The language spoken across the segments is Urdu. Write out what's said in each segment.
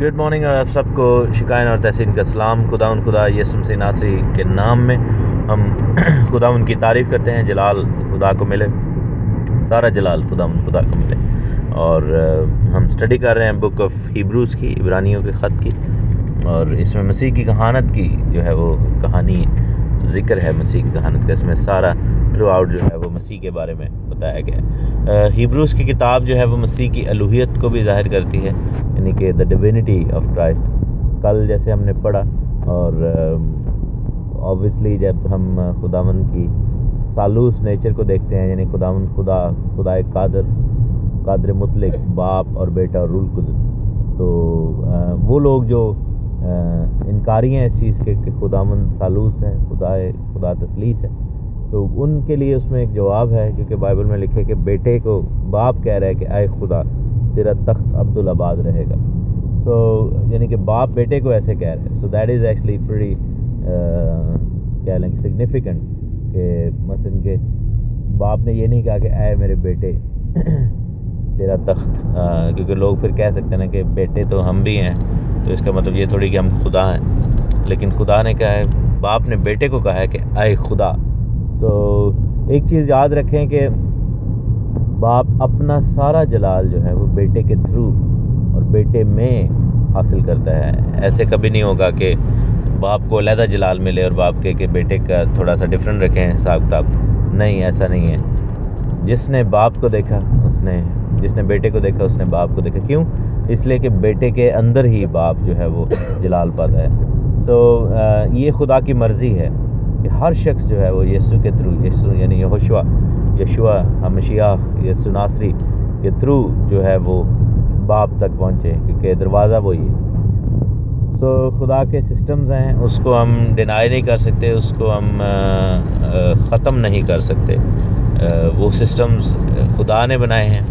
گڈ مارننگ آپ سب کو، شکائن اور تحسین کا سلام۔ خدا یسوع مسیح ناصری کے نام میں ہم خدا ان کی تعریف کرتے ہیں۔ جلال خدا کو ملے، سارا جلال خدا کو ملے۔ اور ہم اسٹڈی کر رہے ہیں بک آف ہیبروز کی، عبرانیوں کے خط کی، اور اس میں مسیح کی کہانت کی جو ہے وہ کہانی ذکر ہے۔ مسیح کی کہانت کا اس میں سارا تھرو آؤٹ جو ہے وہ مسیح کے بارے میں بتایا گیا ہے۔ ہیبروز کی کتاب جو ہے وہ مسیح کی الوہیت کو بھی ظاہر کرتی ہے، یعنی کہ دا ڈیوینٹی آف کرائسٹ۔ کل جیسے ہم نے پڑھا، اور اوبویسلی جب ہم خداوند کی ثالوث نیچر کو دیکھتے ہیں، یعنی خدا قادر مطلق، باپ اور بیٹا اور روح القدس، تو وہ لوگ جو انکاری ہیں اس چیز کے کہ خداوند ثالوث ہے، خدا تثلیث ہے، تو ان کے لیے اس میں ایک جواب ہے، کیونکہ بائبل میں لکھے کہ بیٹے کو باپ کہہ رہا ہے کہ اے خدا تیرا تخت عبدالآباد رہے گا۔ سو یعنی کہ باپ بیٹے کو ایسے کہہ رہے ہیں۔ So that is actually pretty کہہ لیں سگنیفیکنٹ، کہ مثلاً کہ باپ نے یہ نہیں کہا کہ اے میرے بیٹے تیرا تخت، کیونکہ لوگ پھر کہہ سکتے ہیں نا کہ بیٹے تو ہم بھی ہیں، تو اس کا مطلب یہ تھوڑی کہ ہم خدا ہیں، لیکن خدا نے کہا ہے، باپ نے بیٹے کو کہا ہے کہ اے خدا۔ تو ایک چیز یاد رکھیں کہ باپ اپنا سارا جلال جو ہے وہ بیٹے کے تھرو اور بیٹے میں حاصل کرتا ہے۔ ایسے کبھی نہیں ہوگا کہ باپ کو علیحدہ جلال ملے اور باپ کہ بیٹے کا تھوڑا سا ڈیفرنٹ رکھیں حساب کتاب، نہیں، ایسا نہیں ہے۔ جس نے باپ کو دیکھا جس نے بیٹے کو دیکھا اس نے باپ کو دیکھا۔ کیوں؟ اس لیے کہ بیٹے کے اندر ہی باپ جو ہے وہ جلال پاتا ہے۔ تو یہ خدا کی مرضی ہے کہ ہر شخص جو ہے وہ یسوع کے تھرو، یسوع یعنی یشوع مسیح یسوع ناصری کے تھرو جو ہے وہ باپ تک پہنچے، کیونکہ دروازہ وہی ہے۔ سو خدا کے سسٹمز ہیں، اس کو ہم ڈینائی نہیں کر سکتے، اس کو ہم ختم نہیں کر سکتے۔ وہ سسٹمز خدا نے بنائے ہیں۔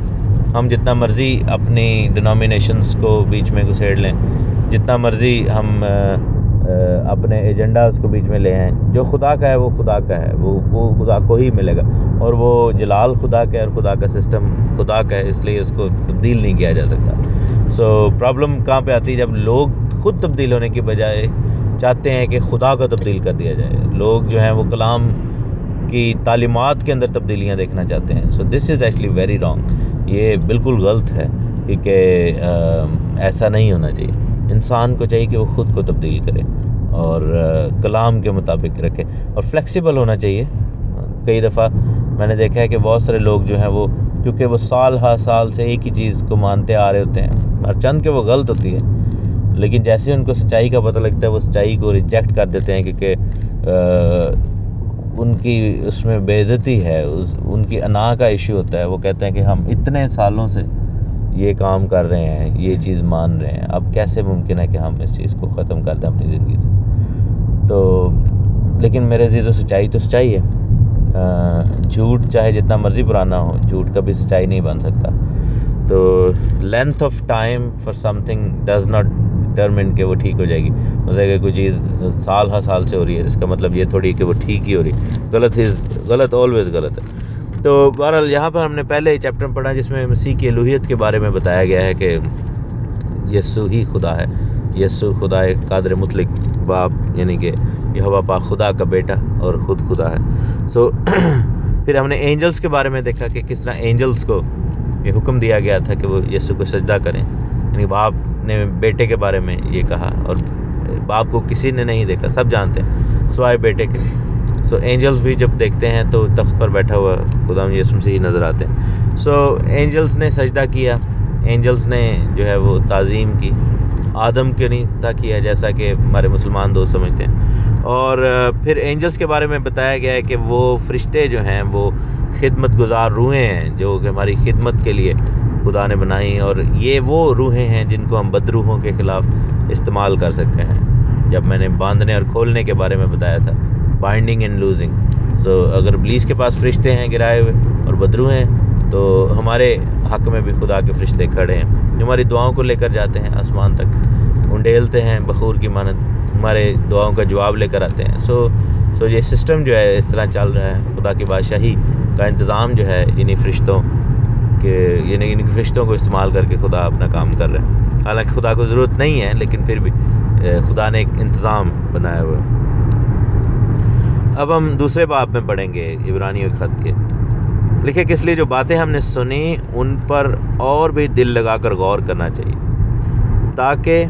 ہم جتنا مرضی اپنی ڈینومینیشنز کو بیچ میں گھسیڑ لیں، جتنا مرضی ہم اپنے ایجنڈا اس کو بیچ میں لے آئیں، جو خدا کا ہے وہ خدا کا ہے، وہ خدا کو ہی ملے گا، اور وہ جلال خدا کا ہے اور خدا کا سسٹم خدا کا ہے، اس لیے اس کو تبدیل نہیں کیا جا سکتا۔ سو پرابلم کہاں پہ آتی ہے؟ جب لوگ خود تبدیل ہونے کی بجائے چاہتے ہیں کہ خدا کو تبدیل کر دیا جائے۔ لوگ جو ہیں وہ کلام کی تعلیمات کے اندر تبدیلیاں دیکھنا چاہتے ہیں۔ سو دس از ایکچولی ویری رانگ، یہ بالکل غلط ہے، کیونکہ ایسا نہیں ہونا چاہیے۔ انسان کو چاہیے کہ وہ خود کو تبدیل کرے اور کلام کے مطابق رکھے، اور فلیکسیبل ہونا چاہیے۔ کئی دفعہ میں نے دیکھا ہے کہ بہت سارے لوگ جو ہیں وہ، کیونکہ وہ سال ہر سال سے ایک ہی چیز کو مانتے آ رہے ہوتے ہیں، ہر چند کہ وہ غلط ہوتی ہے، لیکن جیسے ان کو سچائی کا پتہ لگتا ہے وہ سچائی کو ریجیکٹ کر دیتے ہیں، کیونکہ ان کی اس میں بے عزتی ہے، ان کی انا کا ایشو ہوتا ہے۔ وہ کہتے ہیں کہ ہم اتنے سالوں سے یہ کام کر رہے ہیں، یہ چیز مان رہے ہیں، اب کیسے ممکن ہے کہ ہم اس چیز کو ختم کر دیں اپنی زندگی سے؟ تو لیکن میرے عزیز و سچائی تو سچائی ہے۔ جھوٹ چاہے جتنا مرضی پرانا ہو، جھوٹ کبھی سچائی نہیں بن سکتا۔ تو length of time for some thing does not determine کہ وہ ٹھیک ہو جائے گی۔ مطلب کہ کوئی چیز سال ہر سال سے ہو رہی ہے، اس کا مطلب یہ تھوڑی کہ وہ ٹھیک ہی ہو رہی ہے۔ غلط آلویز غلط ہے۔ تو بہرحال یہاں پر ہم نے پہلے چیپٹر میں پڑھا جس میں مسیح کی الوہیت کے بارے میں بتایا گیا ہے کہ یسوع ہی خدا ہے، یسوع خدا قادر مطلق باپ، یعنی کہ یہوہ پاک خدا کا بیٹا اور خود خدا ہے۔ سو پھر ہم نے اینجلز کے بارے میں دیکھا کہ کس طرح اینجلز کو یہ حکم دیا گیا تھا کہ وہ یسوع کو سجدہ کریں، یعنی باپ نے بیٹے کے بارے میں یہ کہا، اور باپ کو کسی نے نہیں دیکھا، سب جانتے ہیں سوائے بیٹے کے۔ سو اینجلز بھی جب دیکھتے ہیں تو تخت پر بیٹھا ہوا خدا یسوع مسیح نظر آتے ہیں۔ سو اینجلز نے سجدہ کیا، اینجلز نے جو ہے وہ تعظیم کی، آدم کے نہیں تھا کیا جیسا کہ ہمارے مسلمان دوست سمجھتے ہیں۔ اور پھر اینجلز کے بارے میں بتایا گیا ہے کہ وہ فرشتے جو ہیں وہ خدمت گزار روحیں ہیں، جو کہ ہماری خدمت کے لیے خدا نے بنائی، اور یہ وہ روحیں ہیں جن کو ہم بدروحوں کے خلاف استعمال کر سکتے ہیں۔ جب میں نے باندھنے اور کھولنے کے بارے میں بتایا تھا، بائنڈنگ اینڈ لوزنگ، سو اگر ابلیس کے پاس فرشتے ہیں گرائے ہوئے اور بدروح ہیں، تو ہمارے حق میں بھی خدا کے فرشتے کھڑے ہیں، جو ہماری دعاؤں کو لے کر جاتے ہیں آسمان تک، انڈیلتے ہیں بخور کی مانند، ہمارے دعاؤں کا جواب لے کر آتے ہیں۔ سو یہ سسٹم جو ہے اس طرح چل رہا ہے، خدا کی بادشاہی کا انتظام جو ہے انہی فرشتوں کو استعمال کر کے خدا اپنا کام کر رہا ہے۔ حالانکہ خدا کو ضرورت نہیں ہے، لیکن پھر بھی خدا نے ایک انتظام بنایا ہوا ہے۔ اب ہم دوسرے باب میں پڑھیں گے عبرانیوں کے خط کے۔ لکھے کہ اس لیے جو باتیں ہم نے سنی ان پر اور بھی دل لگا کر غور کرنا چاہیے، تاکہ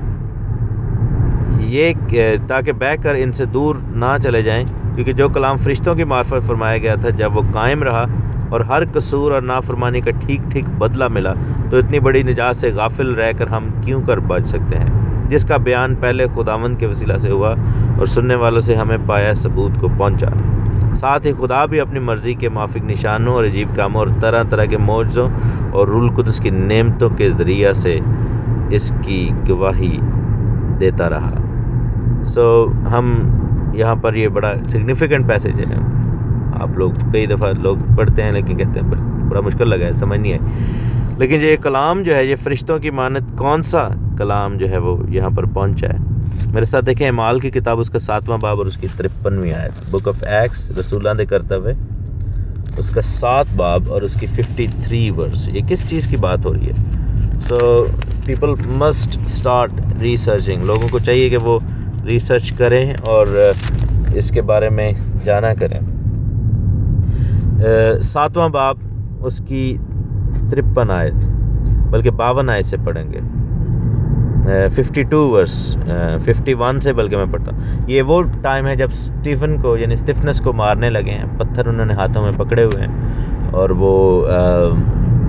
بہ کر ان سے دور نہ چلے جائیں، کیونکہ جو کلام فرشتوں کی معرفت فرمایا گیا تھا جب وہ قائم رہا اور ہر قصور اور نافرمانی کا ٹھیک ٹھیک بدلہ ملا، تو اتنی بڑی نجات سے غافل رہ کر ہم کیوں کر بچ سکتے ہیں، جس کا بیان پہلے خداوند کے وسیلہ سے ہوا اور سننے والوں سے ہمیں پایا ثبوت کو پہنچا۔ ساتھ ہی خدا بھی اپنی مرضی کے موافق نشانوں اور عجیب کاموں اور طرح طرح کے معجزوں اور روح القدس کی نعمتوں کے ذریعہ سے اس کی گواہی دیتا رہا۔ ہم یہاں پر یہ بڑا سگنیفیکنٹ پیسیج ہے، آپ لوگ کئی دفعہ لوگ پڑھتے ہیں لیکن کہتے ہیں بڑا مشکل لگا ہے، سمجھ نہیں آئی، لیکن یہ کلام جو ہے یہ فرشتوں کی مانند کون سا کلام جو ہے وہ یہاں پر پہنچا ہے۔ میرے ساتھ دیکھیں اعمال کی کتاب اس کا 7واں باب اور اس کی 53ویں آیت، بک آف ایکٹس رسولاں دے کرتوے اس کا 7 باب اور اس کی 53 ورس۔ یہ کس چیز کی بات ہو رہی ہے؟ پیپل مسٹ اسٹارٹ ریسرچنگ، لوگوں کو چاہیے کہ وہ ریسرچ کریں اور اس کے بارے میں جانا کریں۔ 7واں باب اس کی 53 آیت بلکہ 52 آیت سے پڑھیں گے، 52 ورس 51 سے بلکہ میں پڑھتا ہوں۔ یہ وہ ٹائم ہے جب اسٹیفن کو یعنی اسٹیفنس کو مارنے لگے ہیں، پتھر انہوں نے ہاتھوں میں پکڑے ہوئے ہیں اور وہ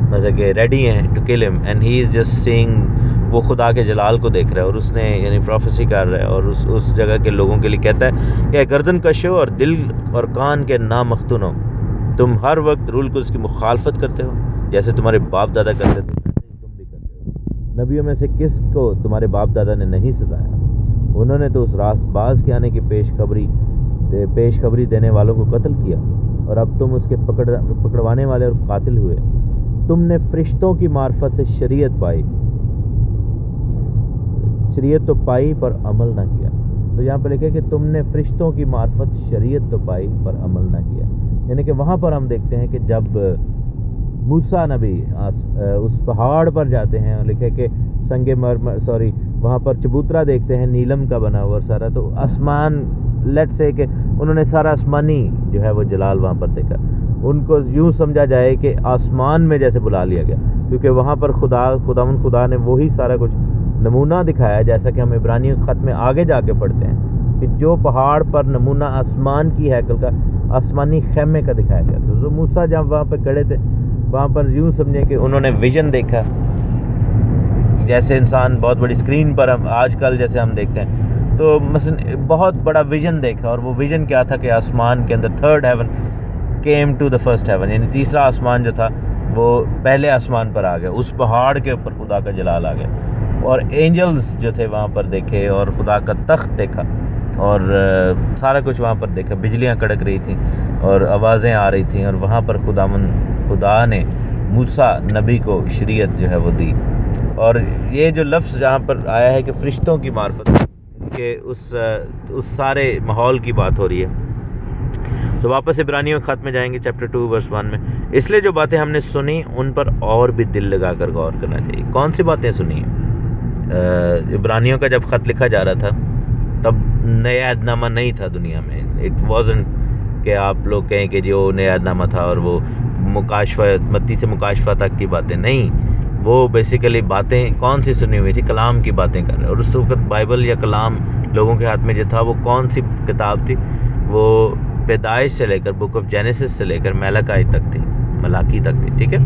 مطلب کہ ریڈی ہیں ٹو کل ہم، اینڈ ہی از جسٹ سینگ، وہ خدا کے جلال کو دیکھ رہا ہے اور اس نے یعنی پروفیسی کر رہا ہے اور اس جگہ کے لوگوں کے لیے کہتا ہے کہ گردن کشو اور دل اور کان کے نامختون ہو، تم ہر وقت رول کو اس کی مخالفت کرتے ہو جیسے تمہارے باپ دادا کرتے تھے، تم بھی کرتے ہو۔ نبیوں میں سے کس کو تمہارے باپ دادا نے نہیں سزایا؟ انہوں نے تو اس راست باز کے آنے کی پیش خبری دینے والوں کو قتل کیا، اور اب تم اس کے پکڑوانے والے اور قاتل ہوئے۔ تم نے فرشتوں کی معرفت سے شریعت تو پائی پر عمل نہ کیا۔ تو یہاں پہ لکھے کہ تم نے فرشتوں کی معرفت شریعت تو پائی پر عمل نہ کیا، یعنی کہ وہاں پر ہم دیکھتے ہیں کہ جب موسیٰ نبی اس پہاڑ پر جاتے ہیں اور لکھے کہ وہاں پر چبوترا دیکھتے ہیں نیلم کا بنا ہوا سارا، تو آسمان لیٹ سے کہ انہوں نے سارا آسمانی جو ہے وہ جلال وہاں پر دیکھا، ان کو یوں سمجھا جائے کہ آسمان میں جیسے بلا لیا گیا، کیونکہ وہاں پر خدا نے وہی سارا کچھ نمونہ دکھایا، جیسا کہ ہم عبرانیوں کے خط میں آگے جا کے پڑھتے ہیں کہ جو پہاڑ پر نمونہ آسمان کی ہیکل کا آسمانی خیمے کا دکھایا گیا تھا۔ تو موسیٰ جب وہاں پہ کھڑے تھے وہاں پر یوں سمجھیں کہ انہوں نے ویژن دیکھا، جیسے انسان بہت بڑی اسکرین پر ہم آج کل جیسے ہم دیکھتے ہیں، تو مثلا بہت بڑا ویژن دیکھا، اور وہ ویژن کیا تھا کہ آسمان کے اندر 3rd heaven came to the 1st heaven، یعنی تیسرا آسمان جو تھا وہ پہلے آسمان پر آ گیا، اس پہاڑ کے اوپر خدا کا جلال آ گیا، اور اینجلز جو تھے وہاں پر دیکھے اور خدا کا تخت دیکھا اور سارا کچھ وہاں پر دیکھا، بجلیاں کڑک رہی تھیں اور آوازیں آ رہی تھیں، اور وہاں پر خدا نے موسیٰ نبی کو شریعت جو ہے وہ دی۔ اور یہ جو لفظ جہاں پر آیا ہے کہ فرشتوں کی معرفت کہ اس سارے ماحول کی بات ہو رہی ہے۔ تو واپس عبرانیوں کے خط میں جائیں گے چیپٹر 2 ورس 1 میں، اس لیے جو باتیں ہم نے سنی ان پر اور بھی دل لگا کر غور کرنا چاہیے۔ کون سی باتیں سنی ہیں؟ عبرانیوں کا جب خط لکھا جا رہا تھا تب نیا عہد نامہ نہیں تھا دنیا میں، اٹ وازنٹ کہ آپ لوگ کہیں کہ جو نیا عہد نامہ تھا اور وہ متی سے مکاشفہ تک کی باتیں نہیں، وہ بیسیکلی باتیں کون سی سنی ہوئی تھی؟ کلام کی باتیں کر رہے ہیں، اور اس وقت بائبل یا کلام لوگوں کے ہاتھ میں جو تھا وہ کون سی کتاب تھی؟ وہ پیدائش سے لے کر بک آف جینیسس سے لے کر ملاکی تک تھی، ٹھیک ہے؟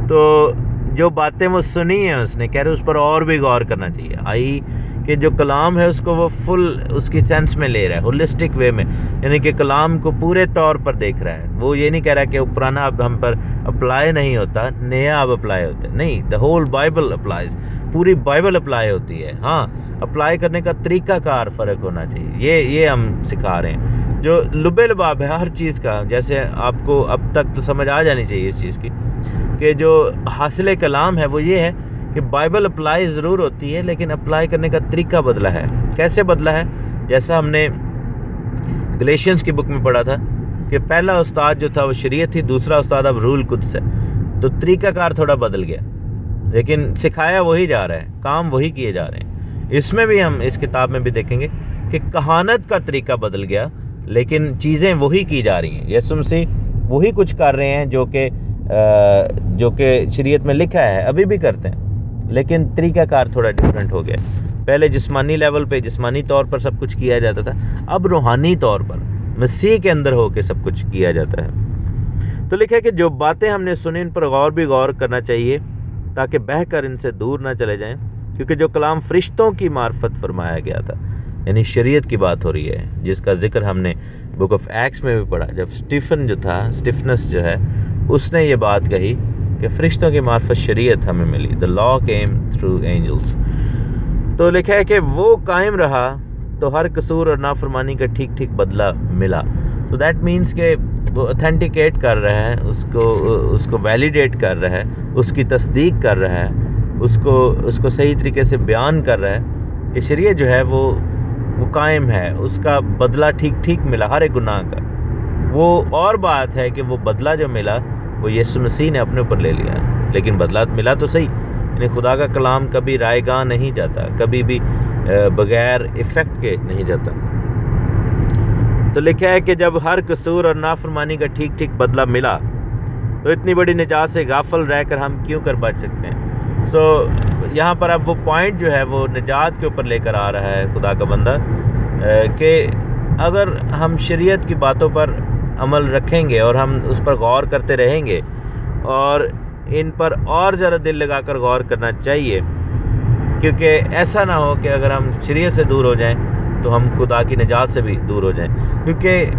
تو جو باتیں وہ سنی ہیں اس نے کہہ رہے اس پر اور بھی غور کرنا چاہیے، کہ جو کلام ہے اس کو وہ فل اس کی سینس میں لے رہا ہے، ہولسٹک وے میں، یعنی کہ کلام کو پورے طور پر دیکھ رہا ہے۔ وہ یہ نہیں کہہ رہا کہ پرانا اب ہم پر اپلائی نہیں ہوتا، نیا اب اپلائی ہوتا ہے، نہیں، دا ہول بائبل اپلائز، پوری بائبل اپلائی ہوتی ہے۔ ہاں، اپلائی کرنے کا طریقہ کار فرق ہونا چاہیے، یہ ہم سکھا رہے ہیں۔ جو لب لباب ہے ہر چیز کا، جیسے آپ کو اب تک تو سمجھ آ جانی چاہیے اس چیز کی کہ جو حاصل کلام ہے وہ یہ ہے کہ بائبل اپلائی ضرور ہوتی ہے، لیکن اپلائی کرنے کا طریقہ بدلا ہے۔ کیسے بدلا ہے؟ جیسا ہم نے گلیشینز کی بک میں پڑھا تھا کہ پہلا استاد جو تھا وہ شریعت تھی، دوسرا استاد اب روح القدس ہے، تو طریقہ کار تھوڑا بدل گیا۔ لیکن سکھایا وہی جا رہا ہے، کام وہی کیے جا رہے ہیں۔ اس میں بھی ہم اس کتاب میں بھی دیکھیں گے کہ کہانت کا طریقہ بدل گیا لیکن چیزیں وہی کی جا رہی ہیں۔ یسوع مسیح وہی کچھ کر رہے ہیں جو کہ شریعت میں لکھا ہے، ابھی بھی کرتے ہیں، لیکن طریقہ کار تھوڑا ڈیفرنٹ ہو گیا۔ پہلے جسمانی لیول پہ، جسمانی طور پر سب کچھ کیا جاتا تھا، اب روحانی طور پر مسیح کے اندر ہو کے سب کچھ کیا جاتا ہے۔ تو لکھا ہے کہ جو باتیں ہم نے سنی ان پر غور کرنا چاہیے تاکہ بہہ کر ان سے دور نہ چلے جائیں، کیونکہ جو کلام فرشتوں کی معرفت فرمایا گیا تھا، یعنی شریعت کی بات ہو رہی ہے، جس کا ذکر ہم نے بک آف ایکٹس میں بھی پڑھا، جب اسٹیفنس جو ہے اس نے یہ بات کہی کہ فرشتوں کی معرفت شریعت ہمیں ملی، the law came through angels۔ تو لکھا ہے کہ وہ قائم رہا تو ہر قصور اور نافرمانی کا ٹھیک ٹھیک بدلہ ملا۔ تو دیٹ مینس کہ وہ اتھینٹیکیٹ کر رہا ہے، اس کو ویلیڈیٹ کر رہا ہے، اس کی تصدیق کر رہا ہے، اس کو صحیح طریقے سے بیان کر رہا ہے کہ شریعت جو ہے وہ قائم ہے، اس کا بدلہ ٹھیک ٹھیک ملا ہر ایک گناہ کا۔ وہ اور بات ہے کہ وہ بدلہ جو ملا وہ یسوع مسیح نے اپنے اوپر لے لیا، لیکن بدلہ ملا تو صحیح، یعنی خدا کا کلام کبھی رائے گاں نہیں جاتا، کبھی بھی بغیر ایفیکٹ کے نہیں جاتا۔ تو لکھا ہے کہ جب ہر قصور اور نافرمانی کا ٹھیک ٹھیک بدلہ ملا تو اتنی بڑی نجات سے غافل رہ کر ہم کیوں کر بچ سکتے ہیں۔ یہاں پر اب وہ پوائنٹ جو ہے وہ نجات کے اوپر لے کر آ رہا ہے خدا کا بندہ، کہ اگر ہم شریعت کی باتوں پر عمل رکھیں گے اور ہم اس پر غور کرتے رہیں گے، اور ان پر اور زیادہ دل لگا کر غور کرنا چاہیے، کیونکہ ایسا نہ ہو کہ اگر ہم شریعت سے دور ہو جائیں تو ہم خدا کی نجات سے بھی دور ہو جائیں، کیونکہ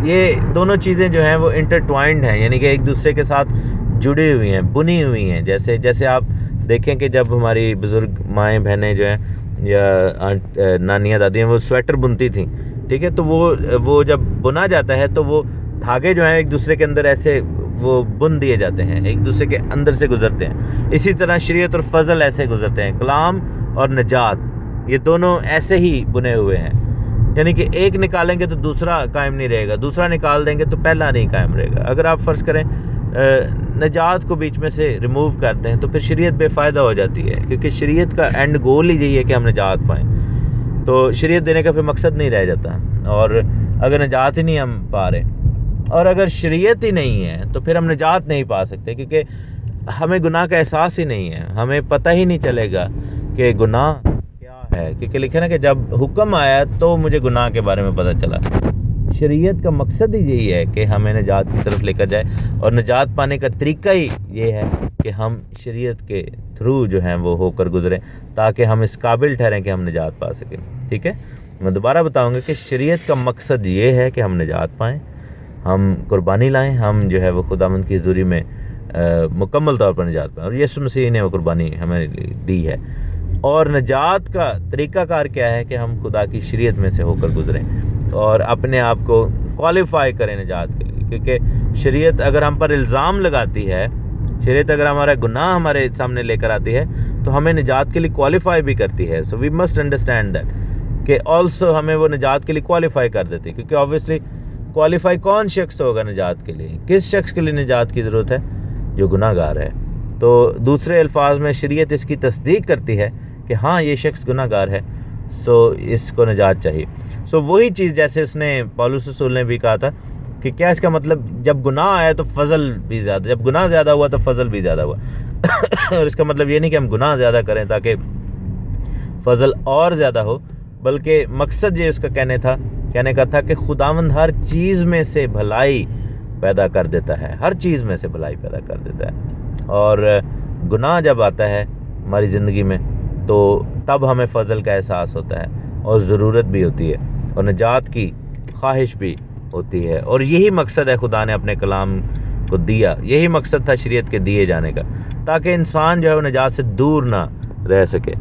یہ دونوں چیزیں جو ہیں وہ انٹرٹوائنڈ ہیں، یعنی کہ ایک دوسرے کے ساتھ جڑی ہوئی ہیں، بنی ہوئی ہیں۔ جیسے آپ دیکھیں کہ جب ہماری بزرگ مائیں بہنیں جو ہیں یا نانیاں دادیاں وہ سویٹر بنتی تھیں، ٹھیک ہے، تو وہ جب بنا جاتا ہے تو وہ دھاگے جو ہیں ایک دوسرے کے اندر ایسے وہ بن دیے جاتے ہیں، ایک دوسرے کے اندر سے گزرتے ہیں۔ اسی طرح شریعت اور فضل ایسے گزرتے ہیں، کلام اور نجات یہ دونوں ایسے ہی بنے ہوئے ہیں، یعنی کہ ایک نکالیں گے تو دوسرا قائم نہیں رہے گا، دوسرا نکال دیں گے تو پہلا نہیں قائم رہے گا۔ اگر آپ فرض کریں نجات کو بیچ میں سے ریموو کرتے ہیں تو پھر شریعت بے فائدہ ہو جاتی ہے، کیونکہ شریعت کا اینڈ گول ہی یہی ہے کہ ہم نجات پائیں، تو شریعت دینے کا پھر مقصد نہیں رہ جاتا۔ اور اگر نجات ہی نہیں ہم پا رہے، اور اگر شریعت ہی نہیں ہے تو پھر ہم نجات نہیں پا سکتے، کیونکہ ہمیں گناہ کا احساس ہی نہیں ہے، ہمیں پتہ ہی نہیں چلے گا کہ گناہ کیا ہے، کیونکہ لکھے نا کہ جب حکم آیا تو مجھے گناہ کے بارے میں پتہ چلا۔ شریعت کا مقصد ہی یہی ہے کہ ہمیں نجات کی طرف لے کر جائے، اور نجات پانے کا طریقہ ہی یہ ہے کہ ہم شریعت کے تھرو جو ہیں وہ ہو کر گزریں، تاکہ ہم اس قابل ٹھہریں کہ ہم نجات پا سکیں۔ ٹھیک ہے، میں دوبارہ بتاؤں گا کہ شریعت کا مقصد یہ ہے کہ ہم نجات پائیں، ہم قربانی لائیں، ہم جو ہے وہ خداوند کی حضوری میں مکمل طور پر نجات پائیں، اور یسوع مسیح نے وہ قربانی ہمیں دی ہے۔ اور نجات کا طریقہ کار کیا ہے کہ ہم خدا کی شریعت میں سے ہو کر گزریں اور اپنے آپ کو کوالیفائی کریں نجات کے لیے، کیونکہ شریعت اگر ہم پر الزام لگاتی ہے، شریعت اگر ہمارا گناہ ہمارے سامنے لے کر آتی ہے تو ہمیں نجات کے لیے کوالیفائی بھی کرتی ہے۔ سو وی مسٹ انڈرسٹینڈ دیٹ کہ آلسو ہمیں وہ نجات کے لیے کوالیفائی کر دیتی ہے، کیونکہ آبویسلی کوالیفائی کون شخص ہوگا نجات کے لیے؟ کس شخص کے لیے نجات کی ضرورت ہے؟ جو گناہ گار ہے۔ تو دوسرے الفاظ میں شریعت اس کی تصدیق کرتی ہے کہ ہاں یہ شخص گناہ گار ہے، سو اس کو نجات چاہیے۔ سو وہی چیز جیسے اس نے پولس رسول نے بھی کہا تھا کہ کیا اس کا مطلب جب گناہ آیا تو فضل بھی زیادہ، جب گناہ زیادہ ہوا تو فضل بھی زیادہ ہوا اور اس کا مطلب یہ نہیں کہ ہم گناہ زیادہ کریں تاکہ فضل اور زیادہ ہو، بلکہ مقصد یہ اس کا کہنے کا تھا کہ خداوند ہر چیز میں سے بھلائی پیدا کر دیتا ہے، ہر چیز میں سے بھلائی پیدا کر دیتا ہے، اور گناہ جب آتا ہے ہماری زندگی میں تو تب ہمیں فضل کا احساس ہوتا ہے اور ضرورت بھی ہوتی ہے اور نجات کی خواہش بھی ہوتی ہے، اور یہی مقصد ہے خدا نے اپنے کلام کو دیا، یہی مقصد تھا شریعت کے دیے جانے کا، تاکہ انسان جو ہے وہ نجات سے دور نہ رہ سکے۔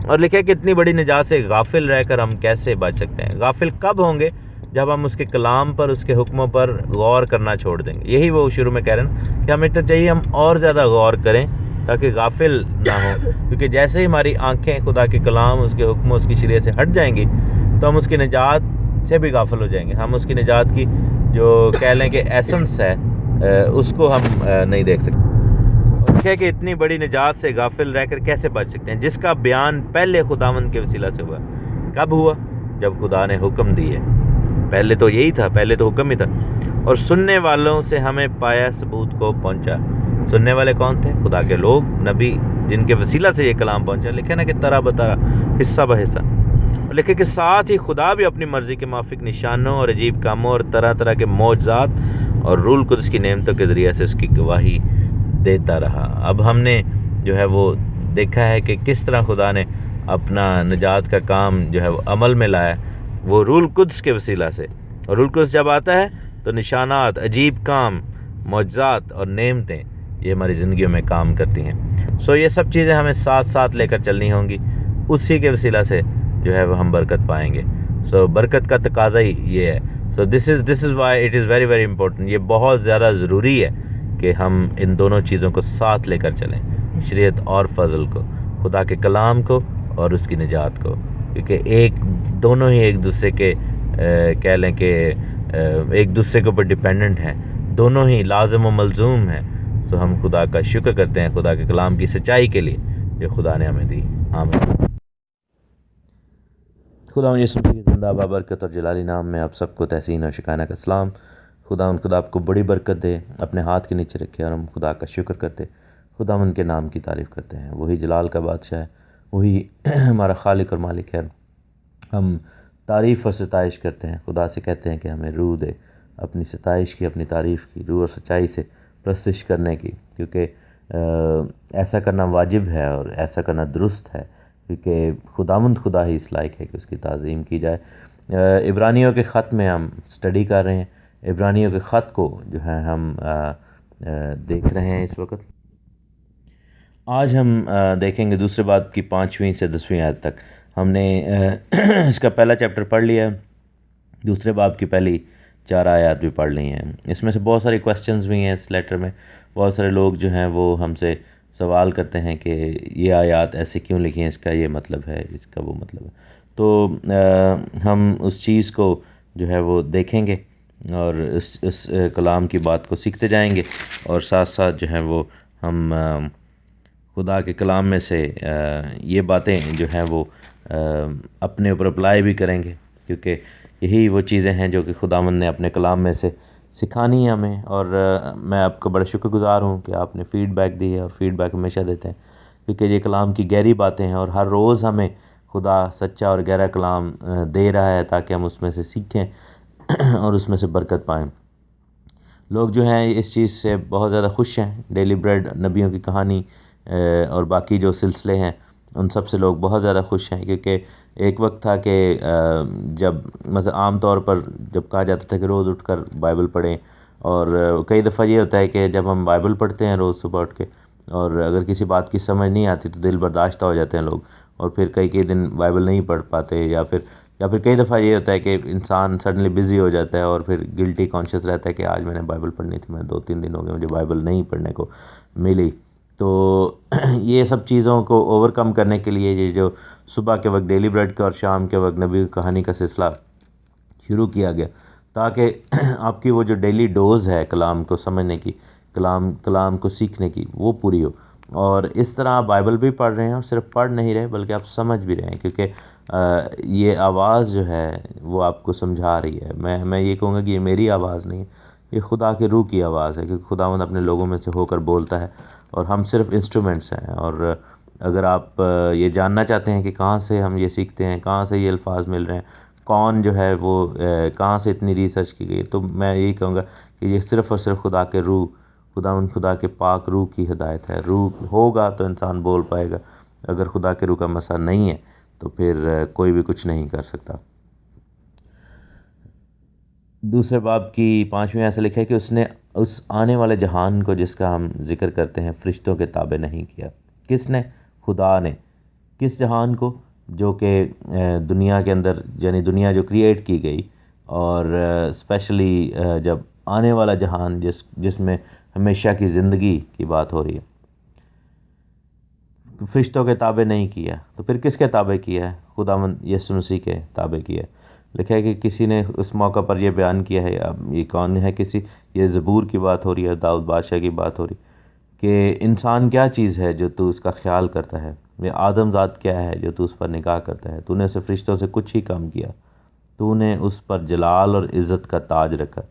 اور لکھے کہ اتنی بڑی نجات سے غافل رہ کر ہم کیسے بچ سکتے ہیں؟ غافل کب ہوں گے؟ جب ہم اس کے کلام پر، اس کے حکموں پر غور کرنا چھوڑ دیں گے۔ یہی وہ شروع میں کہہ رہے ہیں کہ ہمیں تو چاہیے ہم اور زیادہ غور کریں تاکہ غافل نہ ہوں، کیونکہ جیسے ہی ہماری آنکھیں خدا کے کلام، اس کے حکموں، اس کی شریعت سے ہٹ جائیں گی تو ہم اس کی نجات سے بھی غافل ہو جائیں گے، ہم اس کی نجات کی جو کہہ لیں کہ ایسنس ہے اس کو ہم نہیں دیکھ سکتے۔ لکھا ہے کہ اتنی بڑی نجات سے غافل رہ کر کیسے بچ سکتے ہیں جس کا بیان پہلے خداوند کے وسیلہ سے ہوا. کب ہوا؟ جب خدا نے حکم دیے. پہلے تو یہی تھا، پہلے تو حکم ہی تھا. اور سننے والوں سے ہمیں پایا ثبوت کو پہنچا. سننے والے کون تھے؟ خدا کے لوگ، نبی، جن کے وسیلہ سے یہ کلام پہنچا. لکھے نا کہ طرح بطرح، حصہ بحصہ. لکھے کہ ساتھ ہی خدا بھی اپنی مرضی کے موافق نشانوں اور عجیب کاموں اور طرح طرح کے معجزات اور روح القدس کی نعمتوں کے ذریعے سے اس کی گواہی دیتا رہا. اب ہم نے جو ہے وہ دیکھا ہے کہ کس طرح خدا نے اپنا نجات کا کام جو ہے وہ عمل میں لایا، وہ روح القدس کے وسیلہ سے. اور روح القدس جب آتا ہے تو نشانات، عجیب کام، معجزات اور نعمتیں یہ ہماری زندگیوں میں کام کرتی ہیں. یہ سب چیزیں ہمیں ساتھ ساتھ لے کر چلنی ہوں گی. اسی کے وسیلہ سے جو ہے وہ ہم برکت پائیں گے. برکت کا تقاضا ہی یہ ہے. This is why it is very very important. یہ بہت زیادہ ضروری ہے کہ ہم ان دونوں چیزوں کو ساتھ لے کر چلیں، شریعت اور فضل کو، خدا کے کلام کو اور اس کی نجات کو، کیونکہ دونوں ہی ایک دوسرے کے کہہ لیں کہ ایک دوسرے کے اوپر ڈیپینڈنٹ ہیں، دونوں ہی لازم و ملزوم ہیں. ہم خدا کا شکر کرتے ہیں خدا کے کلام کی سچائی کے لیے جو خدا نے ہمیں دی. آمین. خدا یسوع کی زندہ بابرکت اور جلالی نام میں آپ سب کو تحسین اور شکانہ کا سلام. خدا آپ کو بڑی برکت دے، اپنے ہاتھ کے نیچے رکھے، اور ہم خدا کا شکر کرتے، خدا ان کے نام کی تعریف کرتے ہیں. وہی جلال کا بادشاہ ہے، وہی ہمارا خالق اور مالک ہے. ہم تعریف اور ستائش کرتے ہیں، خدا سے کہتے ہیں کہ ہمیں روح دے اپنی ستائش کی، اپنی تعریف کی، روح اور سچائی سے پرستش کرنے کی، کیونکہ ایسا کرنا واجب ہے اور ایسا کرنا درست ہے، کیونکہ خدا ہی اس لائق ہے کہ اس کی تعظیم کی جائے. عبرانیوں کے خط میں ہم سٹڈی کر رہے ہیں. عبرانیوں کے خط کو جو ہے ہم دیکھ رہے ہیں اس وقت. آج ہم دیکھیں گے دوسرے باب کی 5ویں سے 10ویں آیت تک. ہم نے اس کا پہلا چیپٹر پڑھ لیا ہے، دوسرے باب کی پہلی 4 آیات بھی پڑھ لی ہیں. اس میں سے بہت سارے کویسچنز بھی ہیں اس لیٹر میں. بہت سارے لوگ جو ہیں وہ ہم سے سوال کرتے ہیں کہ یہ آیات ایسے کیوں لکھی ہیں، اس کا یہ مطلب ہے، اس کا وہ مطلب ہے. تو ہم اس چیز کو جو ہے وہ دیکھیں گے اور اس کلام کی بات کو سیکھتے جائیں گے، اور ساتھ ساتھ جو ہے وہ ہم خدا کے کلام میں سے یہ باتیں جو ہیں وہ اپنے اوپر اپلائی بھی کریں گے، کیونکہ یہی وہ چیزیں ہیں جو کہ خداوند نے اپنے کلام میں سے سکھانی ہے ہمیں. اور میں آپ کا بڑا شکر گزار ہوں کہ آپ نے فیڈ بیک دی ہے، اور فیڈ بیک ہمیشہ دیتے ہیں، کیونکہ یہ کلام کی گہری باتیں ہیں، اور ہر روز ہمیں خدا سچا اور گہرا کلام دے رہا ہے تاکہ ہم اس میں سے سیکھیں اور اس میں سے برکت پائیں. لوگ جو ہیں اس چیز سے بہت زیادہ خوش ہیں. ڈیلی بریڈ، نبیوں کی کہانی اور باقی جو سلسلے ہیں ان سب سے لوگ بہت زیادہ خوش ہیں، کیونکہ ایک وقت تھا کہ جب مثلا عام طور پر جب کہا جاتا تھا کہ روز اٹھ کر بائبل پڑھیں، اور کئی دفعہ یہ ہوتا ہے کہ جب ہم بائبل پڑھتے ہیں روز صبح اٹھ کے، اور اگر کسی بات کی سمجھ نہیں آتی تو دل برداشتہ ہو جاتے ہیں لوگ، اور پھر کئی دن بائبل نہیں پڑھ پاتے، یا پھر کئی دفعہ یہ ہوتا ہے کہ انسان سڈنلی بزی ہو جاتا ہے اور پھر گلٹی کانشیس رہتا ہے کہ آج میں نے بائبل پڑھنی تھی، میں 2-3 دن ہو گئے مجھے بائبل نہیں پڑھنے کو ملی. تو یہ سب چیزوں کو اوور کم کرنے کے لیے یہ جو صبح کے وقت ڈیلی بریڈ کا اور شام کے وقت نبی کی کہانی کا سلسلہ شروع کیا گیا، تاکہ آپ کی وہ جو ڈیلی ڈوز ہے کلام کو سمجھنے کی، کلام کو سیکھنے کی، وہ پوری ہو. اور اس طرح آپ بائبل بھی پڑھ رہے ہیں، اور صرف پڑھ نہیں رہے بلکہ آپ سمجھ بھی رہے ہیں، کیونکہ یہ آواز جو ہے وہ آپ کو سمجھا رہی ہے. میں یہ کہوں گا کہ یہ میری آواز نہیں ہے، یہ خدا کے روح کی آواز ہے، کیونکہ خداوند اپنے لوگوں میں سے ہو کر بولتا ہے، اور ہم صرف انسٹرومنٹس ہیں. اور اگر آپ یہ جاننا چاہتے ہیں کہ کہاں سے ہم یہ سیکھتے ہیں، کہاں سے یہ الفاظ مل رہے ہیں، کون جو ہے وہ کہاں سے اتنی ریسرچ کی گئی، تو میں یہی کہوں گا کہ یہ صرف اور صرف خدا کے پاک روح کی ہدایت ہے. روح ہوگا تو انسان بول پائے گا، اگر خدا کے روح کا مسئلہ نہیں ہے تو پھر کوئی بھی کچھ نہیں کر سکتا. دوسرے باب کی 5ویں ایسا لکھا ہے کہ اس نے اس آنے والے جہان کو جس کا ہم ذکر کرتے ہیں فرشتوں کے تابع نہیں کیا. کس نے؟ خدا نے. کس جہان کو؟ جو کہ دنیا کے اندر، یعنی دنیا جو کریٹ کی گئی، اور اسپیشلی جب آنے والا جہان جس میں ہمیشہ کی زندگی کی بات ہو رہی ہے، فرشتوں کے تابع نہیں کیا. تو پھر کس کے تابع کیا ہے؟ خداوند یسوع مسیح کے تابع کیا ہے. لکھا ہے کہ کسی نے اس موقع پر یہ بیان کیا ہے، اب یہ کون ہے؟ یہ زبور کی بات ہو رہی ہے، داؤد بادشاہ کی بات ہو رہی کہ انسان کیا چیز ہے جو تو اس کا خیال کرتا ہے، یہ آدم ذات کیا ہے جو تو اس پر نگاہ کرتا ہے، تو نے اسے فرشتوں سے کچھ ہی کم کیا، تو نے اس پر جلال اور عزت کا تاج رکھا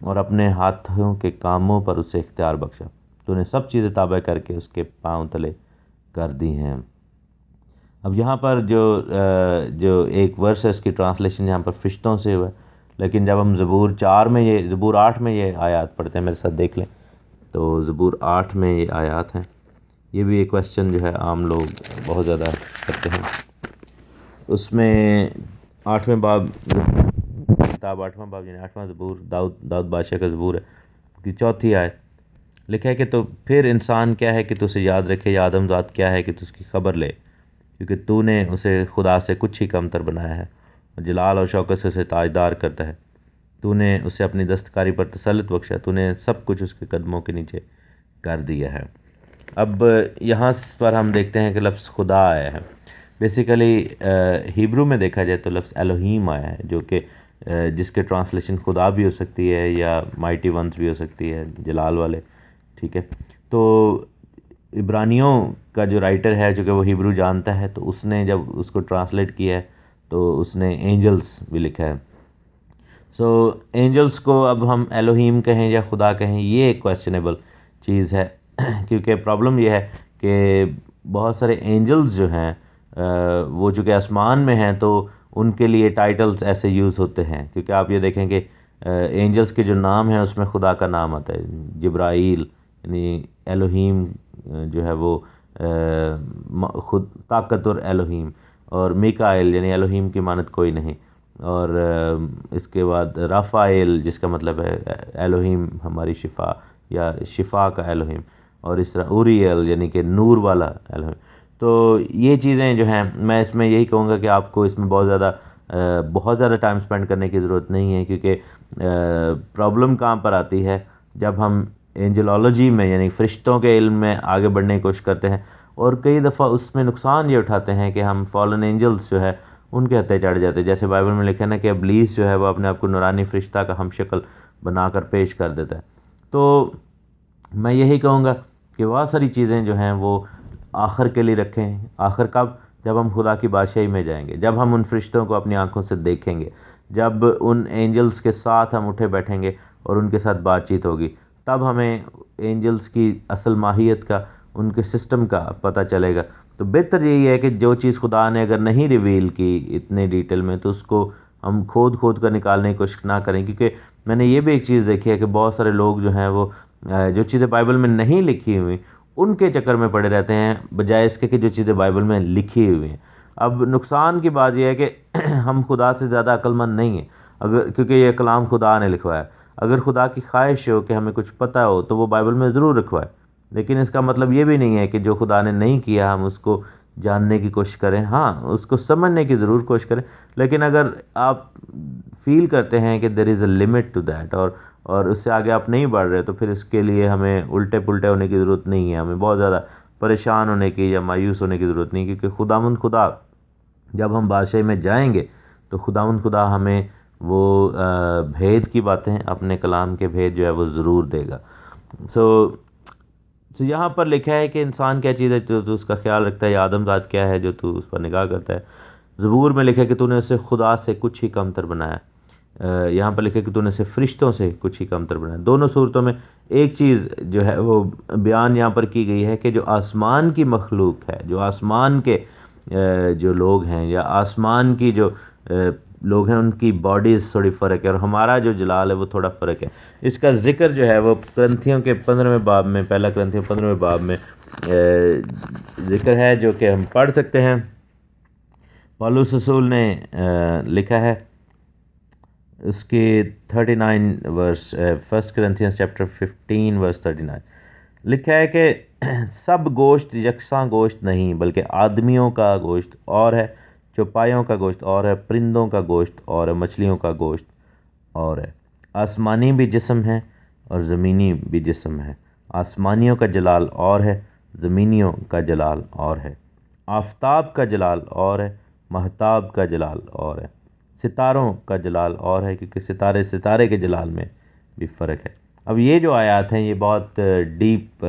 اور اپنے ہاتھوں کے کاموں پر اسے اختیار بخشا، تو نے سب چیزیں تابع کر کے اس کے پاؤں تلے کر دی ہیں۔ اب یہاں پر جو ایک ورس ہے اس کی ٹرانسلیشن یہاں پر فرشتوں سے ہوا ہے، لیکن جب ہم زبور 8 میں یہ آیات پڑھتے ہیں، میرے ساتھ دیکھ لیں تو زبور 8 میں یہ آیات ہیں۔ یہ بھی ایک کویسچن جو ہے عام لوگ بہت زیادہ کرتے ہیں۔ اس میں 8ویں باب کتاب 8واں باب یعنی 8واں زبور داؤد بادشاہ کا زبور ہے کی 4تھی آیت لکھا ہے کہ تو پھر انسان کیا ہے کہ تو اسے یاد رکھے، یا آدم ذات کیا ہے کہ تو اس کی خبر لے، کیونکہ تو نے اسے خدا سے کچھ ہی کمتر بنایا ہے اور جلال اور شوکت سے اسے تاجدار کرتا ہے، تو نے اسے اپنی دستکاری پر تسلط بخشا، تو نے سب کچھ اس کے قدموں کے نیچے کر دیا ہے۔ اب یہاں پر ہم دیکھتے ہیں کہ لفظ خدا آیا ہے، بیسیکلی ہیبرو میں دیکھا جائے تو لفظ الوہیم آیا ہے، جو کہ جس کے ٹرانسلیشن خدا بھی ہو سکتی ہے یا مائٹی ونس بھی ہو سکتی ہے، جلال والے، ٹھیک ہے۔ تو عبرانیوں کا جو رائٹر ہے جو کہ وہ ہیبرو جانتا ہے، تو اس نے جب اس کو ٹرانسلیٹ کیا ہے تو اس نے اینجلس بھی لکھا ہے۔ سو اینجلس کو اب ہم الوہیم کہیں یا خدا کہیں، یہ ایک کویسچنیبل چیز ہے کیونکہ پرابلم یہ ہے کہ بہت سارے اینجلس جو ہیں وہ چونکہ آسمان میں ہیں تو ان کے لیے ٹائٹلز ایسے یوز ہوتے ہیں، کیونکہ آپ یہ دیکھیں کہ اینجلس کے جو نام ہیں اس میں خدا کا نام آتا ہے، جبرائیل یعنی الوہیم جو ہے وہ خود طاقتور الوہیم، اور میکائیل یعنی الوہیم کی مانند کوئی نہیں، اور اس کے بعد رافائیل جس کا مطلب ہے الوہیم ہماری شفا یا شفا کا الوہیم، اور اس طرح اوریل یعنی کہ نور والا الوہیم۔ تو یہ چیزیں جو ہیں میں اس میں یہی کہوں گا کہ آپ کو اس میں بہت زیادہ ٹائم سپینڈ کرنے کی ضرورت نہیں ہے، کیونکہ پرابلم کہاں پر آتی ہے جب ہم اینجلولوجی میں یعنی فرشتوں کے علم میں آگے بڑھنے کی کوشش کرتے ہیں، اور کئی دفعہ اس میں نقصان یہ اٹھاتے ہیں کہ ہم فالن اینجلس جو ہے ان کے ہتھے چڑھ جاتے ہیں، جیسے بائبل میں لکھا ہے نا کہ ابلیس جو ہے وہ اپنے آپ کو نورانی فرشتہ کا ہم شکل بنا کر پیش کر دیتا ہے۔ تو میں یہی کہوں گا کہ بہت ساری چیزیں جو ہیں وہ آخر کے لیے رکھیں، آخر کب؟ جب ہم خدا کی بادشاہی میں جائیں گے، جب ہم ان فرشتوں کو اپنی آنکھوں سے دیکھیں گے، جب ان اینجلس کے ساتھ ہم اٹھے بیٹھیں گے اور ان کے ساتھ بات چیت ہوگی، تب ہمیں اینجلس کی اصل ماہیت کا، ان کے سسٹم کا پتہ چلے گا۔ تو بہتر یہی ہے کہ جو چیز خدا نے اگر نہیں ریویل کی اتنے ڈیٹیل میں تو اس کو ہم کھود کر نکالنے کی کوشش نہ کریں، کیونکہ میں نے یہ بھی ایک چیز دیکھی ہے کہ بہت سارے لوگ جو ہیں وہ جو چیزیں بائبل میں نہیں لکھی ہوئی ان کے چکر میں پڑے رہتے ہیں، بجائے اس کے کہ جو چیزیں بائبل میں لکھی ہوئی ہیں۔ اب نقصان کی بات یہ ہے کہ ہم خدا سے زیادہ عقل مند نہیں ہیں، کیونکہ یہ کلام خدا نے لکھوایا ہے۔ اگر خدا کی خواہش ہو کہ ہمیں کچھ پتہ ہو تو وہ بائبل میں ضرور لکھوائے، لیکن اس کا مطلب یہ بھی نہیں ہے کہ جو خدا نے نہیں کیا ہم اس کو جاننے کی کوشش کریں، ہاں اس کو سمجھنے کی ضرور کوشش کریں، لیکن اگر آپ فیل کرتے ہیں کہ دیر از اے لمٹ ٹو دیٹ اور اس سے آگے آپ نہیں بڑھ رہے، تو پھر اس کے لیے ہمیں الٹے پلٹے ہونے کی ضرورت نہیں ہے، ہمیں بہت زیادہ پریشان ہونے کی یا مایوس ہونے کی ضرورت نہیں، کیونکہ خدا جب ہم بادشاہی میں جائیں گے تو خدا ہمیں وہ بھید کی باتیں، اپنے کلام کے بھید جو ہے وہ ضرور دے گا۔ سو یہاں پر لکھا ہے کہ انسان کیا چیز ہے جو تو اس کا خیال رکھتا ہے، یا آدم ذات کیا ہے جو تو اس پر نگاہ کرتا ہے۔ زبور میں لکھا ہے کہ تو نے اسے خدا سے کچھ ہی کمتر بنایا، یہاں پر لکھا ہے کہ تو نے اسے فرشتوں سے کچھ ہی کمتر بنایا۔ دونوں صورتوں میں ایک چیز جو ہے وہ بیان یہاں پر کی گئی ہے کہ جو آسمان کی مخلوق ہے، جو آسمان کے جو لوگ ہیں یا آسمان کی جو لوگ ہیں، ان کی باڈیز تھوڑی فرق ہے، اور ہمارا جو جلال ہے وہ تھوڑا فرق ہے۔ اس کا ذکر جو ہے وہ کرنتھیوں کے 15ویں باب میں، پہلا کرنتھیوں 15ویں باب میں ذکر ہے، جو کہ ہم پڑھ سکتے ہیں۔ پالوس رسول نے لکھا ہے اس کی 39 ورس، 1 کرنتھیانس چیپٹر 15 ورس 39 لکھا ہے کہ سب گوشت یکساں گوشت نہیں، بلکہ آدمیوں کا گوشت اور ہے، چوپایوں کا گوشت اور ہے، پرندوں کا گوشت اور ہے، مچھلیوں کا گوشت اور ہے۔ آسمانی بھی جسم ہے اور زمینی بھی جسم ہے، آسمانیوں کا جلال اور ہے، زمینیوں کا جلال اور ہے۔ آفتاب کا جلال اور ہے، مہتاب کا جلال اور ہے، ستاروں کا جلال اور ہے، کیونکہ ستارے کے جلال میں بھی فرق ہے۔ اب یہ جو آیات ہیں یہ بہت ڈیپ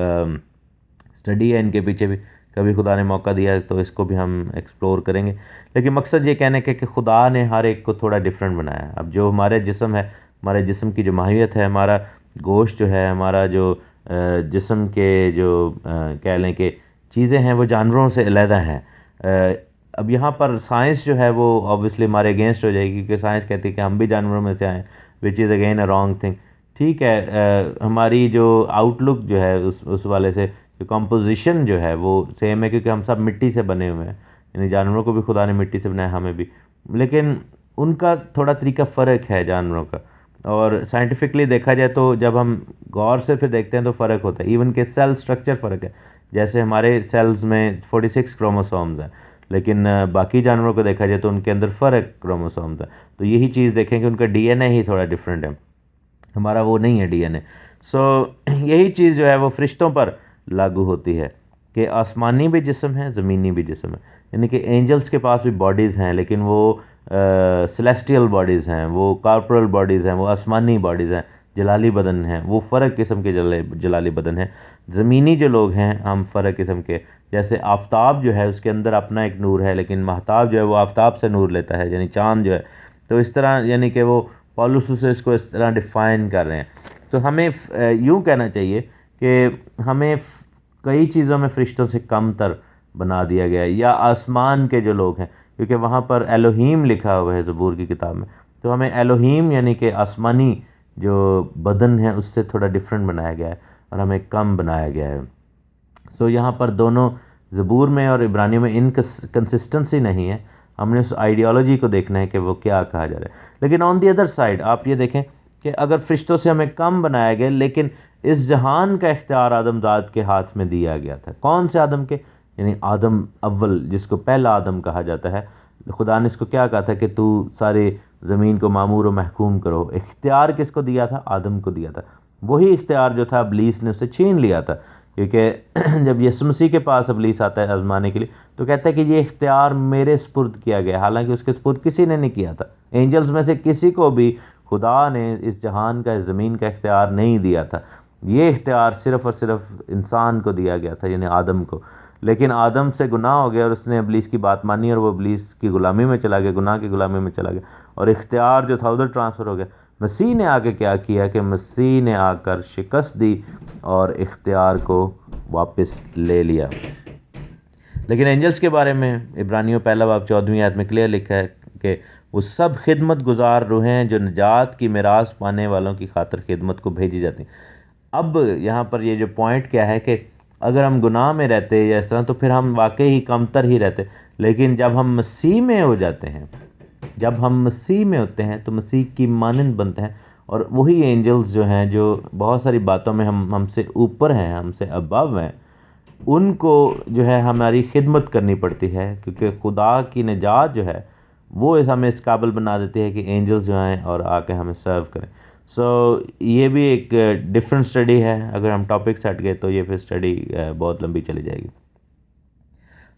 اسٹڈی ہے ان کے پیچھے بھی، کبھی خدا نے موقع دیا تو اس کو بھی ہم ایکسپلور کریں گے. لیکن مقصد یہ کہنے کہ خدا نے ہر ایک کو تھوڑا ڈفرینٹ بنایا ہے. اب جو ہمارے جسم ہے، ہمارے جسم کی جو ماہیت ہے، ہمارا گوشت جو ہے، ہمارا جو جسم کے جو کہہ لیں کہ چیزیں ہیں وہ جانوروں سے علیحدہ ہیں. اب یہاں پر سائنس جو ہے وہ آبویسلی ہمارے اگینسٹ ہو جائے گی، کیونکہ سائنس کہتی ہے کہ ہم بھی جانوروں میں سے آئیں، which is again a wrong thing. ٹھیک ہے، ہماری جو آؤٹ لک جو ہے اس والے سے جو کمپوزیشن جو ہے وہ سیم ہے، کیونکہ ہم سب مٹی سے بنے ہوئے ہیں. یعنی جانوروں کو بھی خدا نے مٹی سے بنایا، ہمیں بھی، لیکن ان کا تھوڑا طریقہ فرق ہے جانوروں کا. اور سائنٹیفکلی دیکھا جائے تو جب ہم غور سے پھر دیکھتے ہیں تو فرق ہوتا ہے. ایون کہ سیل سٹرکچر فرق ہے. جیسے ہمارے سیلز میں 46 کروموسومز ہیں، لیکن باقی جانوروں کو دیکھا جائے تو ان کے اندر فرق کروموسومز ہیں. تو یہی چیز دیکھیں کہ ان کا ڈی این اے ہی تھوڑا ڈفرینٹ ہے، ہمارا وہ نہیں ہے ڈی این اے. سو یہی چیز جو ہے وہ فرشتوں پر لاگو ہوتی ہے کہ آسمانی بھی جسم ہے، زمینی بھی جسم ہے. یعنی کہ اینجلز کے پاس بھی باڈیز ہیں، لیکن وہ سیلیسٹیل باڈیز ہیں، وہ کارپورل باڈیز ہیں، وہ آسمانی باڈیز ہیں، جلالی بدن ہیں، وہ فرق قسم کے جلالی بدن ہیں. زمینی جو لوگ ہیں ہم فرق قسم کے، جیسے آفتاب جو ہے اس کے اندر اپنا ایک نور ہے، لیکن مہتاب جو ہے وہ آفتاب سے نور لیتا ہے، یعنی چاند جو ہے. تو اس طرح یعنی کہ وہ پالوس سے اس کو اس طرح ڈیفائن کر رہے ہیں. تو ہمیں یوں کہنا چاہیے کہ ہمیں کئی چیزوں میں فرشتوں سے کم تر بنا دیا گیا ہے، یا آسمان کے جو لوگ ہیں، کیونکہ وہاں پر الوہیم لکھا ہوا ہے زبور کی کتاب میں، تو ہمیں الوہیم یعنی کہ آسمانی جو بدن ہے اس سے تھوڑا ڈفرینٹ بنایا گیا ہے اور ہمیں کم بنایا گیا ہے. سو یہاں پر دونوں زبور میں اور عبرانیوں میں کنسسٹنسی نہیں ہے. ہم نے اس آئیڈیالوجی کو دیکھنا ہے کہ وہ کیا کہا جا رہا ہے. لیکن آن دی ادر سائڈ آپ یہ دیکھیں کہ اگر فرشتوں سے ہمیں کم بنایا گیا، لیکن اس جہان کا اختیار آدم ذات کے ہاتھ میں دیا گیا تھا. کون سے آدم کے؟ یعنی آدم اول، جس کو پہلا آدم کہا جاتا ہے. خدا نے اس کو کیا کہا تھا کہ تو سارے زمین کو معمور و محکوم کرو. اختیار کس کو دیا تھا؟ آدم کو دیا تھا. وہی اختیار جو تھا ابلیس نے اسے چھین لیا تھا، کیونکہ جب یسوع مسیح کے پاس ابلیس آتا ہے آزمانے کے لیے تو کہتا ہے کہ یہ اختیار میرے سپرد کیا گیا، حالانکہ اس کے سپرد کسی نے نہیں کیا تھا. اینجلز میں سے کسی کو بھی خدا نے اس جہان کا، اس زمین کا اختیار نہیں دیا تھا. یہ اختیار صرف اور صرف انسان کو دیا گیا تھا، یعنی آدم کو. لیکن آدم سے گناہ ہو گیا اور اس نے ابلیس کی بات مانی اور وہ ابلیس کی غلامی میں چلا گیا، گناہ کی غلامی میں چلا گیا، اور اختیار جو تھا ادھر ٹرانسفر ہو گیا. مسیح نے آ کے کیا کیا کہ مسیح نے آ کر شکست دی اور اختیار کو واپس لے لیا. لیکن اینجلز کے بارے میں عبرانیوں پہلا باب 14ویں آیت میں کلیئر لکھا ہے کہ وہ سب خدمت گزار روحیں ہیں جو نجات کی میراث پانے والوں کی خاطر خدمت کو بھیجی جاتی ہیں. اب یہاں پر یہ جو پوائنٹ کیا ہے کہ اگر ہم گناہ میں رہتے یا اس طرح تو پھر ہم واقعی ہی کمتر ہی رہتے. لیکن جب ہم مسیح میں ہو جاتے ہیں، جب ہم مسیح میں ہوتے ہیں تو مسیح کی مانند بنتے ہیں. اور وہی اینجلز جو ہیں جو بہت ساری باتوں میں ہم سے اوپر ہیں، ہم سے ابو ہیں، ان کو جو ہے ہماری خدمت کرنی پڑتی ہے، کیونکہ خدا کی نجات جو ہے وہ ہمیں اس قابل بنا دیتی ہے کہ اینجلز جو ہیں اور آ کے ہمیں سرو کریں. سو یہ بھی ایک ڈفرینٹ اسٹڈی ہے. اگر ہم ٹاپک سے ہٹ گئے تو یہ پھر اسٹڈی بہت لمبی چلی جائے گی.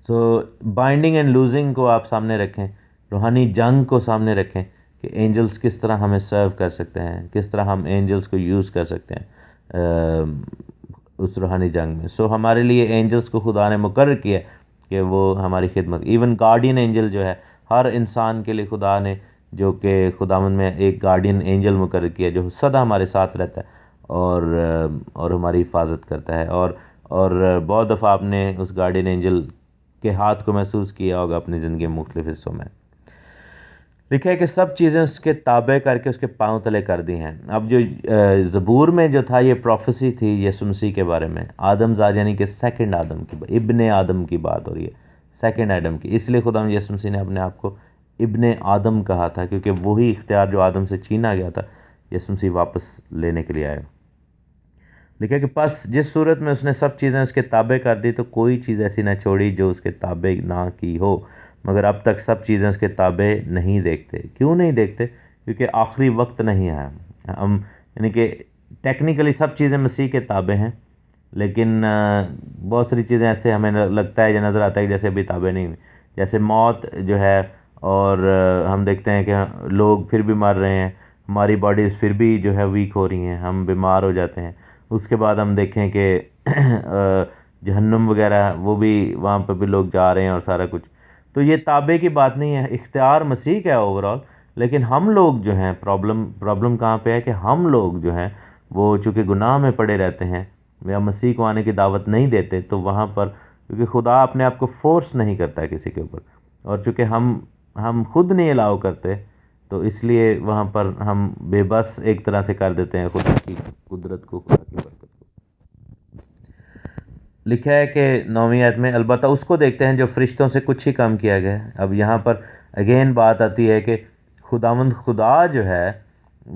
سو بائنڈنگ اینڈ لوزنگ کو آپ سامنے رکھیں، روحانی جنگ کو سامنے رکھیں کہ اینجلز کس طرح ہمیں سرو کر سکتے ہیں، کس طرح ہم اینجلز کو یوز کر سکتے ہیں اس روحانی جنگ میں. سو ہمارے لیے اینجلز کو خدا نے مقرر کیا کہ وہ ہماری خدمت، ایون گارڈین اینجل جو ہے ہر انسان کے لیے خدا نے، جو کہ خداوند میں ایک گارڈین اینجل مقرر کیا جو سدا ہمارے ساتھ رہتا ہے اور ہماری حفاظت کرتا ہے. اور بہت دفعہ آپ نے اس گارڈین اینجل کے ہاتھ کو محسوس کیا ہوگا اپنی زندگی میں مختلف حصوں میں. لکھا ہے کہ سب چیزیں اس کے تابع کر کے اس کے پاؤں تلے کر دی ہیں. اب جو زبور میں جو تھا یہ پروفیسی تھی یسوع مسیح کے بارے میں، آدم زاد یعنی کہ سیکنڈ آدم کی، ابن آدم کی بات ہو رہی ہے، سیکنڈ آدم کی. اس لیے خدا یسوع مسیح نے اپنے آپ کو ابن آدم کہا تھا، کیونکہ وہی اختیار جو آدم سے چھینا گیا تھا یسوع مسیح واپس لینے کے لیے آئے. لکھا کہ پس جس صورت میں اس نے سب چیزیں اس کے تابع کر دی تو کوئی چیز ایسی نہ چھوڑی جو اس کے تابع نہ کی ہو، مگر اب تک سب چیزیں اس کے تابع نہیں دیکھتے. کیوں نہیں دیکھتے؟ کیونکہ آخری وقت نہیں آیا. ہم یعنی کہ ٹیکنیکلی سب چیزیں مسیح کے تابع ہیں، لیکن بہت ساری چیزیں ایسے ہمیں لگتا ہے یا نظر آتا ہے کہ جیسے ابھی تابع نہیں ہوئی، جیسے موت جو ہے. اور ہم دیکھتے ہیں کہ لوگ پھر بھی مر رہے ہیں، ہماری باڈیز پھر بھی جو ہے ویک ہو رہی ہیں، ہم بیمار ہو جاتے ہیں. اس کے بعد ہم دیکھیں کہ جہنم وغیرہ وہ بھی وہاں پہ بھی لوگ جا رہے ہیں اور سارا کچھ. تو یہ تابع کی بات نہیں ہے، اختیار مسیح کا ہے اوور آل. لیکن ہم لوگ جو ہیں پرابلم کہاں پہ ہے کہ ہم لوگ جو ہیں وہ چونکہ گناہ میں پڑے رہتے ہیں یا مسیح کو آنے کی دعوت نہیں دیتے، تو وہاں پر کیونکہ خدا اپنے آپ کو فورس نہیں کرتا ہے کسی کے اوپر، اور چونکہ ہم خود نہیں الاؤ کرتے، تو اس لیے وہاں پر ہم بے بس ایک طرح سے کر دیتے ہیں خدا کی قدرت کو، خدا کی برکت کو. لکھا ہے کہ 9ویں آیت میں البتہ اس کو دیکھتے ہیں جو فرشتوں سے کچھ ہی کم کیا گیا ہے. اب یہاں پر اگین بات آتی ہے کہ خداوند خدا جو ہے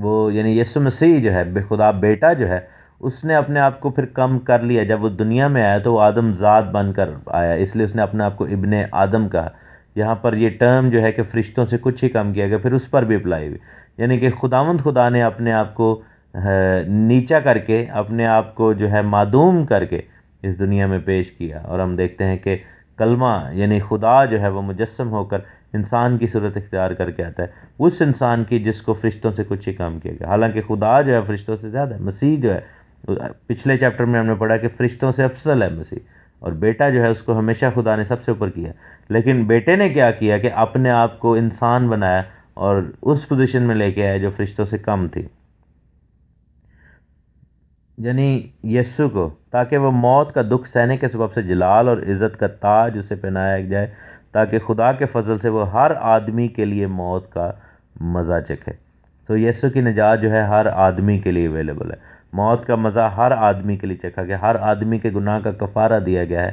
وہ یعنی یسوع مسیح جو ہے خدا بیٹا جو ہے، اس نے اپنے آپ کو پھر کم کر لیا. جب وہ دنیا میں آیا تو وہ آدم ذات بن کر آیا، اس لیے اس نے اپنے آپ کو ابن آدم کہا. یہاں پر یہ ٹرم جو ہے کہ فرشتوں سے کچھ ہی کم کیا گیا، پھر اس پر بھی اپلائی ہوئی، یعنی کہ خداوند خدا نے اپنے آپ کو نیچا کر کے، اپنے آپ کو جو ہے معدوم کر کے اس دنیا میں پیش کیا. اور ہم دیکھتے ہیں کہ کلمہ یعنی خدا جو ہے وہ مجسم ہو کر انسان کی صورت اختیار کر کے آتا ہے، اس انسان کی جس کو فرشتوں سے کچھ ہی کم کیا گیا. حالانکہ خدا جو ہے فرشتوں سے زیادہ ہے. مسیح جو ہے پچھلے چیپٹر میں ہم نے پڑھا کہ فرشتوں سے افضل ہے مسیح، اور بیٹا جو ہے اس کو ہمیشہ خدا نے سب سے اوپر کیا. لیکن بیٹے نے کیا کیا کہ اپنے آپ کو انسان بنایا اور اس پوزیشن میں لے کے آیا جو فرشتوں سے کم تھی، یعنی یسوع کو، تاکہ وہ موت کا دکھ سہنے کے سبب سے جلال اور عزت کا تاج اسے پہنایا جائے، تاکہ خدا کے فضل سے وہ ہر آدمی کے لیے موت کا مزہ چکھے. تو یسوع کی نجات جو ہے ہر آدمی کے لیے اویلیبل ہے. موت کا مزہ ہر آدمی کے لیے چکھا گیا، ہر آدمی کے گناہ کا کفارہ دیا گیا ہے،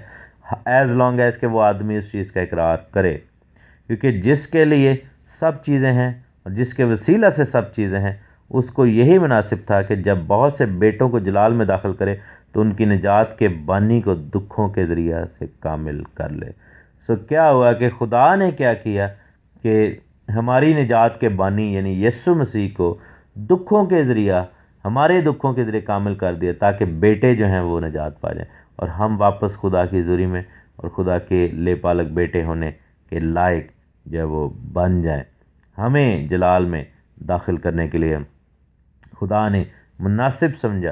ایز لانگ ایز کہ وہ آدمی اس چیز کا اقرار کرے. کیونکہ جس کے لیے سب چیزیں ہیں اور جس کے وسیلہ سے سب چیزیں ہیں، اس کو یہی مناسب تھا کہ جب بہت سے بیٹوں کو جلال میں داخل کرے تو ان کی نجات کے بانی کو دکھوں کے ذریعہ سے کامل کر لے. کیا ہوا کہ خدا نے کیا کیا کہ ہماری نجات کے بانی یعنی یسوع مسیح کو دکھوں کے ذریعہ، ہمارے دکھوں کے ذریعے کامل کر دیا، تاکہ بیٹے جو ہیں وہ نجات پا جائیں اور ہم واپس خدا کی حضوری میں اور خدا کے لے پالک بیٹے ہونے کے لائق جو ہے وہ بن جائیں. ہمیں جلال میں داخل کرنے کے لیے خدا نے مناسب سمجھا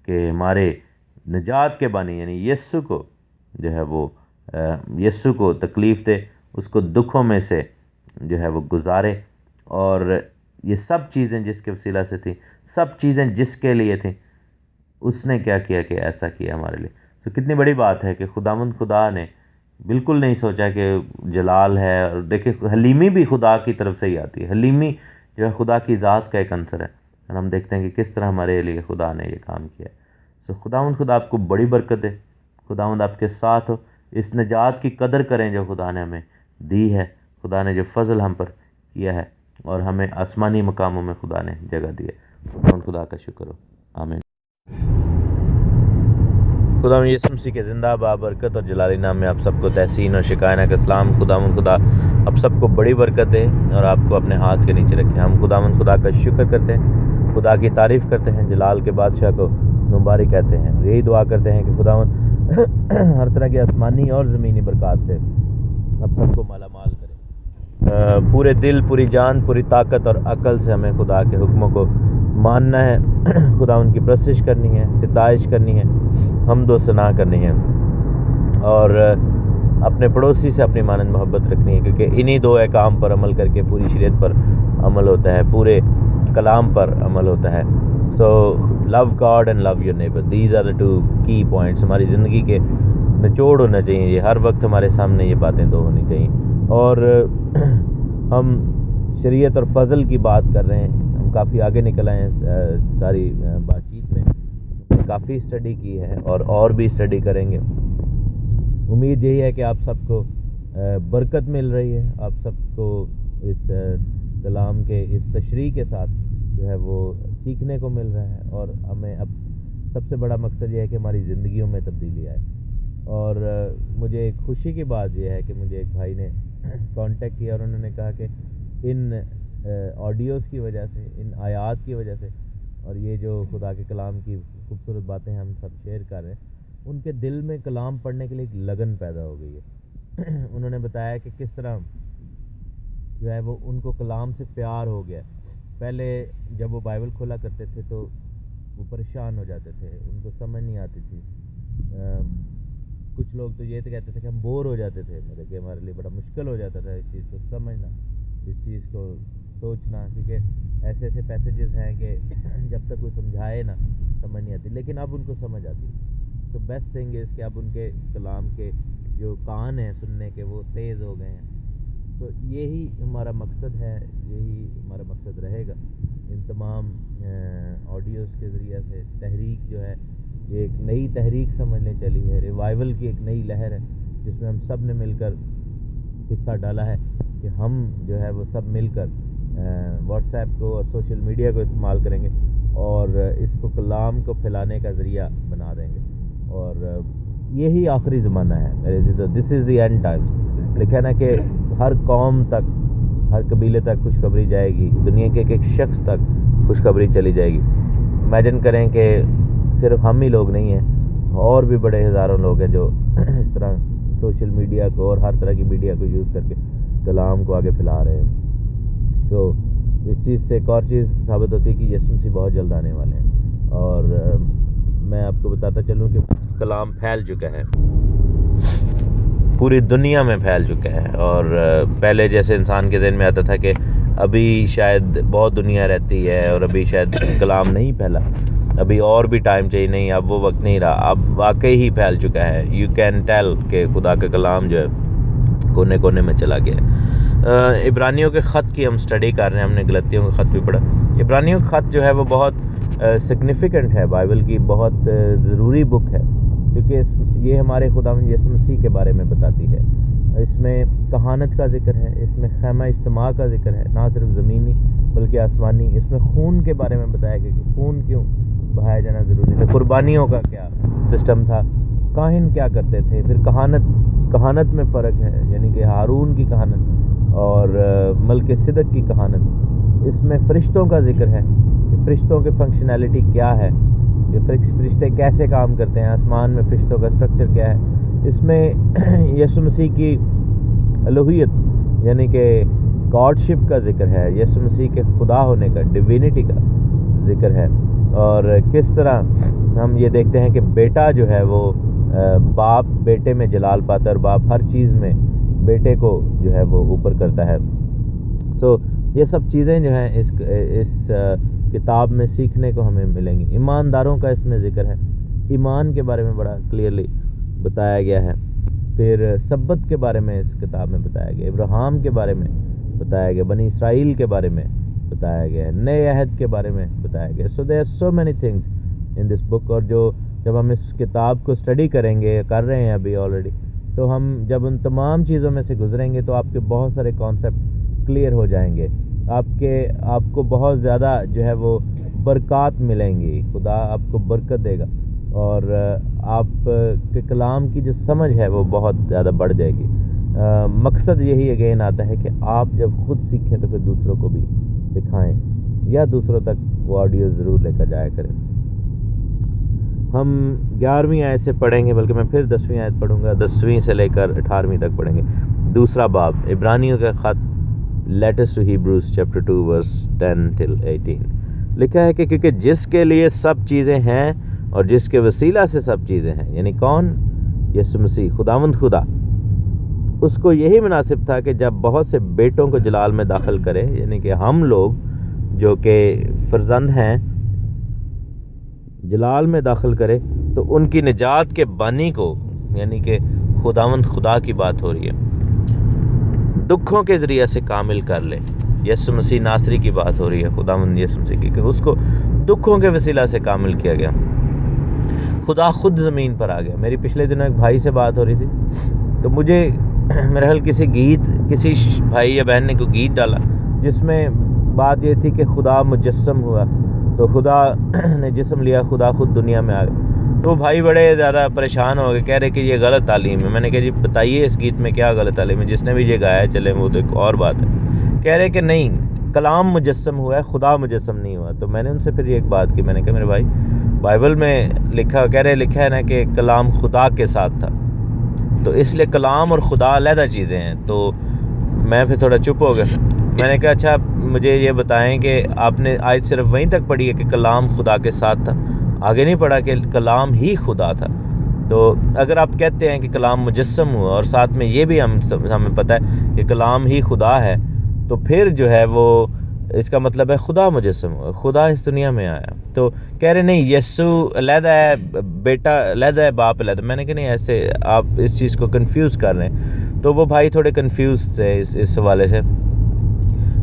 کہ ہمارے نجات کے بانی یعنی یسوع کو جو ہے وہ یسوع کو تکلیف دے، اس کو دکھوں میں سے جو ہے وہ گزارے. اور یہ سب چیزیں جس کے وسیلہ سے تھیں، سب چیزیں جس کے لیے تھیں، اس نے کیا کیا کہ ایسا کیا ہمارے لیے. تو کتنی بڑی بات ہے کہ خداوند خدا نے بالکل نہیں سوچا کہ جلال ہے. اور دیکھیں حلیمی بھی خدا کی طرف سے ہی آتی ہے، حلیمی جو ہے خدا کی ذات کا ایک عنصر ہے، اور ہم دیکھتے ہیں کہ کس طرح ہمارے لیے خدا نے یہ کام کیا. خداوند خدا آپ کو بڑی برکت دے، خداوند آپ کے ساتھ ہو. اس نجات کی قدر کریں جو خدا نے ہمیں دی ہے، خدا نے جو فضل ہم پر کیا ہے، اور ہمیں آسمانی مقاموں میں خدا نے جگہ دی ہے. خداوند خدا کا شکر ہو. آمین. خدا یسوع مسیح کے زندہ بابرکت اور جلالی نام میں آپ سب کو تحسین اور شکاینا کا اسلام. خداوند خدا آپ سب کو بڑی برکت دے اور آپ کو اپنے ہاتھ کے نیچے رکھے. ہم خداوند خدا کا شکر کرتے ہیں، خدا کی تعریف کرتے ہیں، جلال کے بادشاہ کو مبارک کہتے ہیں، اور یہی دعا کرتے ہیں کہ خداوند ہر طرح کی آسمانی اور زمینی برکات سے آپ سب کو مالا مال کریں. پورے دل، پوری جان، پوری طاقت اور عقل سے ہمیں خدا کے حکموں کو ماننا ہے، خداوند کی پرستش کرنی ہے، ستائش کرنی ہے، حمد و ثنا کرنی ہے، اور اپنے پڑوسی سے اپنی مانند محبت رکھنی ہے. کیونکہ انہی دو احکام پر عمل کر کے پوری شریعت پر عمل ہوتا ہے، پورے کلام پر عمل ہوتا ہے. Love God and love your neighbour, these are the two key points. ہماری زندگی کے نچوڑ ہونا چاہیے، یہ ہر وقت ہمارے سامنے یہ باتیں دو ہونی چاہیے. اور ہم شریعت اور فضل کی بات کر رہے ہیں، ہم کافی آگے نکل آئے ہیں ساری بات چیت میں، کافی اسٹڈی کی ہے اور بھی اسٹڈی کریں گے. امید یہی ہے کہ آپ سب کو برکت مل رہی ہے، آپ سب کو اس کلام کے اس تشریح کے ساتھ جو ہے وہ سیکھنے کو مل رہا ہے. اور ہمیں اب سب سے بڑا مقصد یہ ہے کہ ہماری زندگیوں میں تبدیلی آئے. اور مجھے ایک خوشی کی بات یہ ہے کہ مجھے ایک بھائی نے کانٹیکٹ کیا اور انہوں نے کہا کہ ان آڈیوز کی وجہ سے، ان آیات کی وجہ سے، اور یہ جو خدا کے کلام کی خوبصورت باتیں ہم سب شیئر کر رہے ہیں، ان کے دل میں کلام پڑھنے کے لیے ایک لگن پیدا ہو گئی ہے. انہوں نے بتایا کہ کس طرح جو ہے وہ ان کو کلام سے پیار ہو گیا. پہلے جب وہ بائبل کھولا کرتے تھے تو وہ پریشان ہو جاتے تھے، ان کو سمجھ نہیں آتی تھی، کچھ لوگ تو یہ تو کہتے تھے کہ ہم بور ہو جاتے تھے، مطلب کہ ہمارے لیے بڑا مشکل ہو جاتا تھا اس چیز کو سمجھنا، اس چیز کو سوچنا، کیونکہ ایسے ایسے پیسیجز ہیں کہ جب تک کوئی سمجھائے نا سمجھ نہیں آتی، لیکن اب ان کو سمجھ آتی ہے۔ تو بیسٹ تھنگ از کہ اب ان کے کلام کے جو کان ہیں سننے کے وہ تیز ہو گئے ہیں۔ تو یہی ہمارا مقصد ہے، یہی ہمارا مقصد رہے گا ان تمام آڈیوز کے ذریعے سے۔ تحریک جو ہے یہ ایک نئی تحریک سمجھ لیں چلی ہے، ریوائول کی ایک نئی لہر ہے جس میں ہم سب نے مل کر حصہ ڈالا ہے کہ ہم جو ہے وہ سب مل کر واٹس ایپ کو اور سوشل میڈیا کو استعمال کریں گے اور اس کو کلام کو پھیلانے کا ذریعہ بنا دیں گے، اور یہی آخری زمانہ ہے میرے عزیزو، دس از دی اینڈ ٹائمز۔ لکھا ہے نا کہ ہر قوم تک، ہر قبیلے تک خوشخبری جائے گی، دنیا کے ایک ایک شخص تک خوشخبری چلی جائے گی۔ امیجن کریں کہ صرف ہم ہی لوگ نہیں ہیں، اور بھی بڑے ہزاروں لوگ ہیں جو اس طرح سوشل میڈیا کو اور ہر طرح کی میڈیا کو یوز کر کے کلام کو آگے پھیلا رہے ہیں۔ تو اس چیز سے ایک اور چیز ثابت ہوتی ہے کہ یسوع مسیح بہت جلد آنے والے ہیں، اور میں آپ کو بتاتا چلوں کہ کلام پھیل چکا ہے، پوری دنیا میں پھیل چکا ہے، اور پہلے جیسے انسان کے ذہن میں آتا تھا کہ ابھی شاید بہت دنیا رہتی ہے اور ابھی شاید کلام نہیں پھیلا، ابھی اور بھی ٹائم چاہیے، نہیں اب وہ وقت نہیں رہا، اب واقعی ہی پھیل چکا ہے۔ یو کین ٹیل کہ خدا کا کلام جو ہے کونے کونے میں چلا گیا ہے۔ عبرانیوں کے خط کی ہم سٹڈی کر رہے ہیں، ہم نے غلطیوں کا خط بھی پڑھا۔ عبرانیوں کا خط جو ہے وہ بہت سگنیفیکنٹ ہے، بائبل کی بہت ضروری بک ہے، کیونکہ یہ ہمارے خدا یسوع مسیح کے بارے میں بتاتی ہے۔ اس میں کہانت کا ذکر ہے، اس میں خیمہ اجتماع کا ذکر ہے، نہ صرف زمینی بلکہ آسمانی۔ اس میں خون کے بارے میں بتایا گیا کہ خون کیوں بہایا جانا ضروری تھا، قربانیوں کا کیا سسٹم تھا، کاہن کیا کرتے تھے، پھر کہانت میں فرق ہے، یعنی کہ ہارون کی کہانت اور ملک صدق کی کہانت۔ اس میں فرشتوں کا ذکر ہے کہ فرشتوں کی فنکشنالٹی کیا ہے، کہ فرشتے کیسے کام کرتے ہیں، آسمان میں فرشتوں کا اسٹرکچر کیا ہے۔ اس میں یسوع مسیح کی الوہیت یعنی کہ گاڈ شپ کا ذکر ہے، یسوع مسیح کے خدا ہونے کا، ڈیوینٹی کا ذکر ہے، اور کس طرح ہم یہ دیکھتے ہیں کہ بیٹا جو ہے وہ باپ بیٹے میں جلال پاتا ہے، اور باپ ہر چیز میں بیٹے کو جو ہے وہ اوپر کرتا ہے۔ سو یہ سب چیزیں جو ہیں اس کتاب میں سیکھنے کو ہمیں ملیں گی۔ ایمانداروں کا اس میں ذکر ہے، ایمان کے بارے میں بڑا کلیئرلی بتایا گیا ہے۔ پھر سبت کے بارے میں اس کتاب میں بتایا گیا، ابراہیم کے بارے میں بتایا گیا، بنی اسرائیل کے بارے میں بتایا گیا ہے، نئے عہد کے بارے میں بتایا گیا۔ So there are so many things in this book, اور جب ہم اس کتاب کو اسٹڈی کریں گے، کر رہے ہیں ابھی آلریڈی، تو ہم جب ان تمام چیزوں میں سے گزریں گے تو آپ کے بہت سارے کانسیپٹ کلیئر ہو جائیں گے، آپ کو بہت زیادہ جو ہے وہ برکات ملیں گی، خدا آپ کو برکت دے گا، اور آپ کے کلام کی جو سمجھ ہے وہ بہت زیادہ بڑھ جائے گی۔ مقصد یہی اگین آتا ہے کہ آپ جب خود سیکھیں تو پھر دوسروں کو بھی سکھائیں، یا دوسروں تک وہ آڈیو ضرور لے کر جایا کریں۔ ہم 11ویں آیت سے پڑھیں گے، بلکہ میں پھر 10ویں آیت پڑھوں گا، 10ویں سے لے کر 18ویں تک پڑھیں گے۔ دوسرا باب، عبرانیوں کا خط، letters to Hebrews chapter 2 verse 10 till 18۔ لکھا ہے کہ کیونکہ جس کے لیے سب چیزیں ہیں اور جس کے وسیلہ سے سب چیزیں ہیں، یعنی کون؟ یسوع مسیح، خداوند خدا، اس کو یہی مناسب تھا کہ جب بہت سے بیٹوں کو جلال میں داخل کرے، یعنی کہ ہم لوگ جو کہ فرزند ہیں جلال میں داخل کرے، تو ان کی نجات کے بانی کو، یعنی کہ خداوند خدا کی بات ہو رہی ہے، دکھوں کے ذریعے سے کامل کر لے۔ یسوع مسیح ناصری کی بات ہو رہی ہے، خداوند یسوع مسیح کی، کہ اس کو دکھوں کے وسیلہ سے کامل کیا گیا، خدا خود زمین پر آ گیا۔ میری پچھلے دنوں ایک بھائی سے بات ہو رہی تھی، تو مجھے میرے حال کسی بھائی یا بہن نے کوئی گیت ڈالا جس میں بات یہ تھی کہ خدا مجسم ہوا، تو خدا نے جسم لیا، خدا خود دنیا میں آ گیا۔ تو بھائی بڑے زیادہ پریشان ہو گئے، کہہ رہے کہ یہ غلط تعلیم ہے۔ میں نے کہا جی بتائیے اس گیت میں کیا غلط تعلیم ہے، جس نے بھی یہ گایا چلے وہ تو ایک اور بات ہے۔ کہہ رہے کہ نہیں، کلام مجسم ہوا ہے، خدا مجسم نہیں ہوا۔ تو میں نے ان سے پھر یہ ایک بات کی، میں نے کہا میرے بھائی بائبل میں لکھا ہے نا کہ کلام خدا کے ساتھ تھا، تو اس لیے کلام اور خدا علیحدہ چیزیں ہیں۔ تو میں پھر تھوڑا چپ ہو گیا، میں نے کہا اچھا مجھے یہ بتائیں کہ آپ نے آج صرف وہیں تک پڑھی ہے کہ کلام خدا کے ساتھ تھا، آگے نہیں پڑھا کہ کلام ہی خدا تھا؟ تو اگر آپ کہتے ہیں کہ کلام مجسم ہوا اور ساتھ میں یہ بھی ہمیں پتہ ہے کہ کلام ہی خدا ہے، تو پھر جو ہے وہ اس کا مطلب ہے خدا مجسم ہوا، خدا اس دنیا میں آیا۔ تو کہہ رہے نہیں یسو علیحدہ ہے، بیٹا علیحدہ ہے، باپ علیحدہ۔ میں نے کہا نہیں، ایسے آپ اس چیز کو کنفیوز کر رہے ہیں۔ تو وہ بھائی تھوڑے کنفیوز تھے اس حوالے سے۔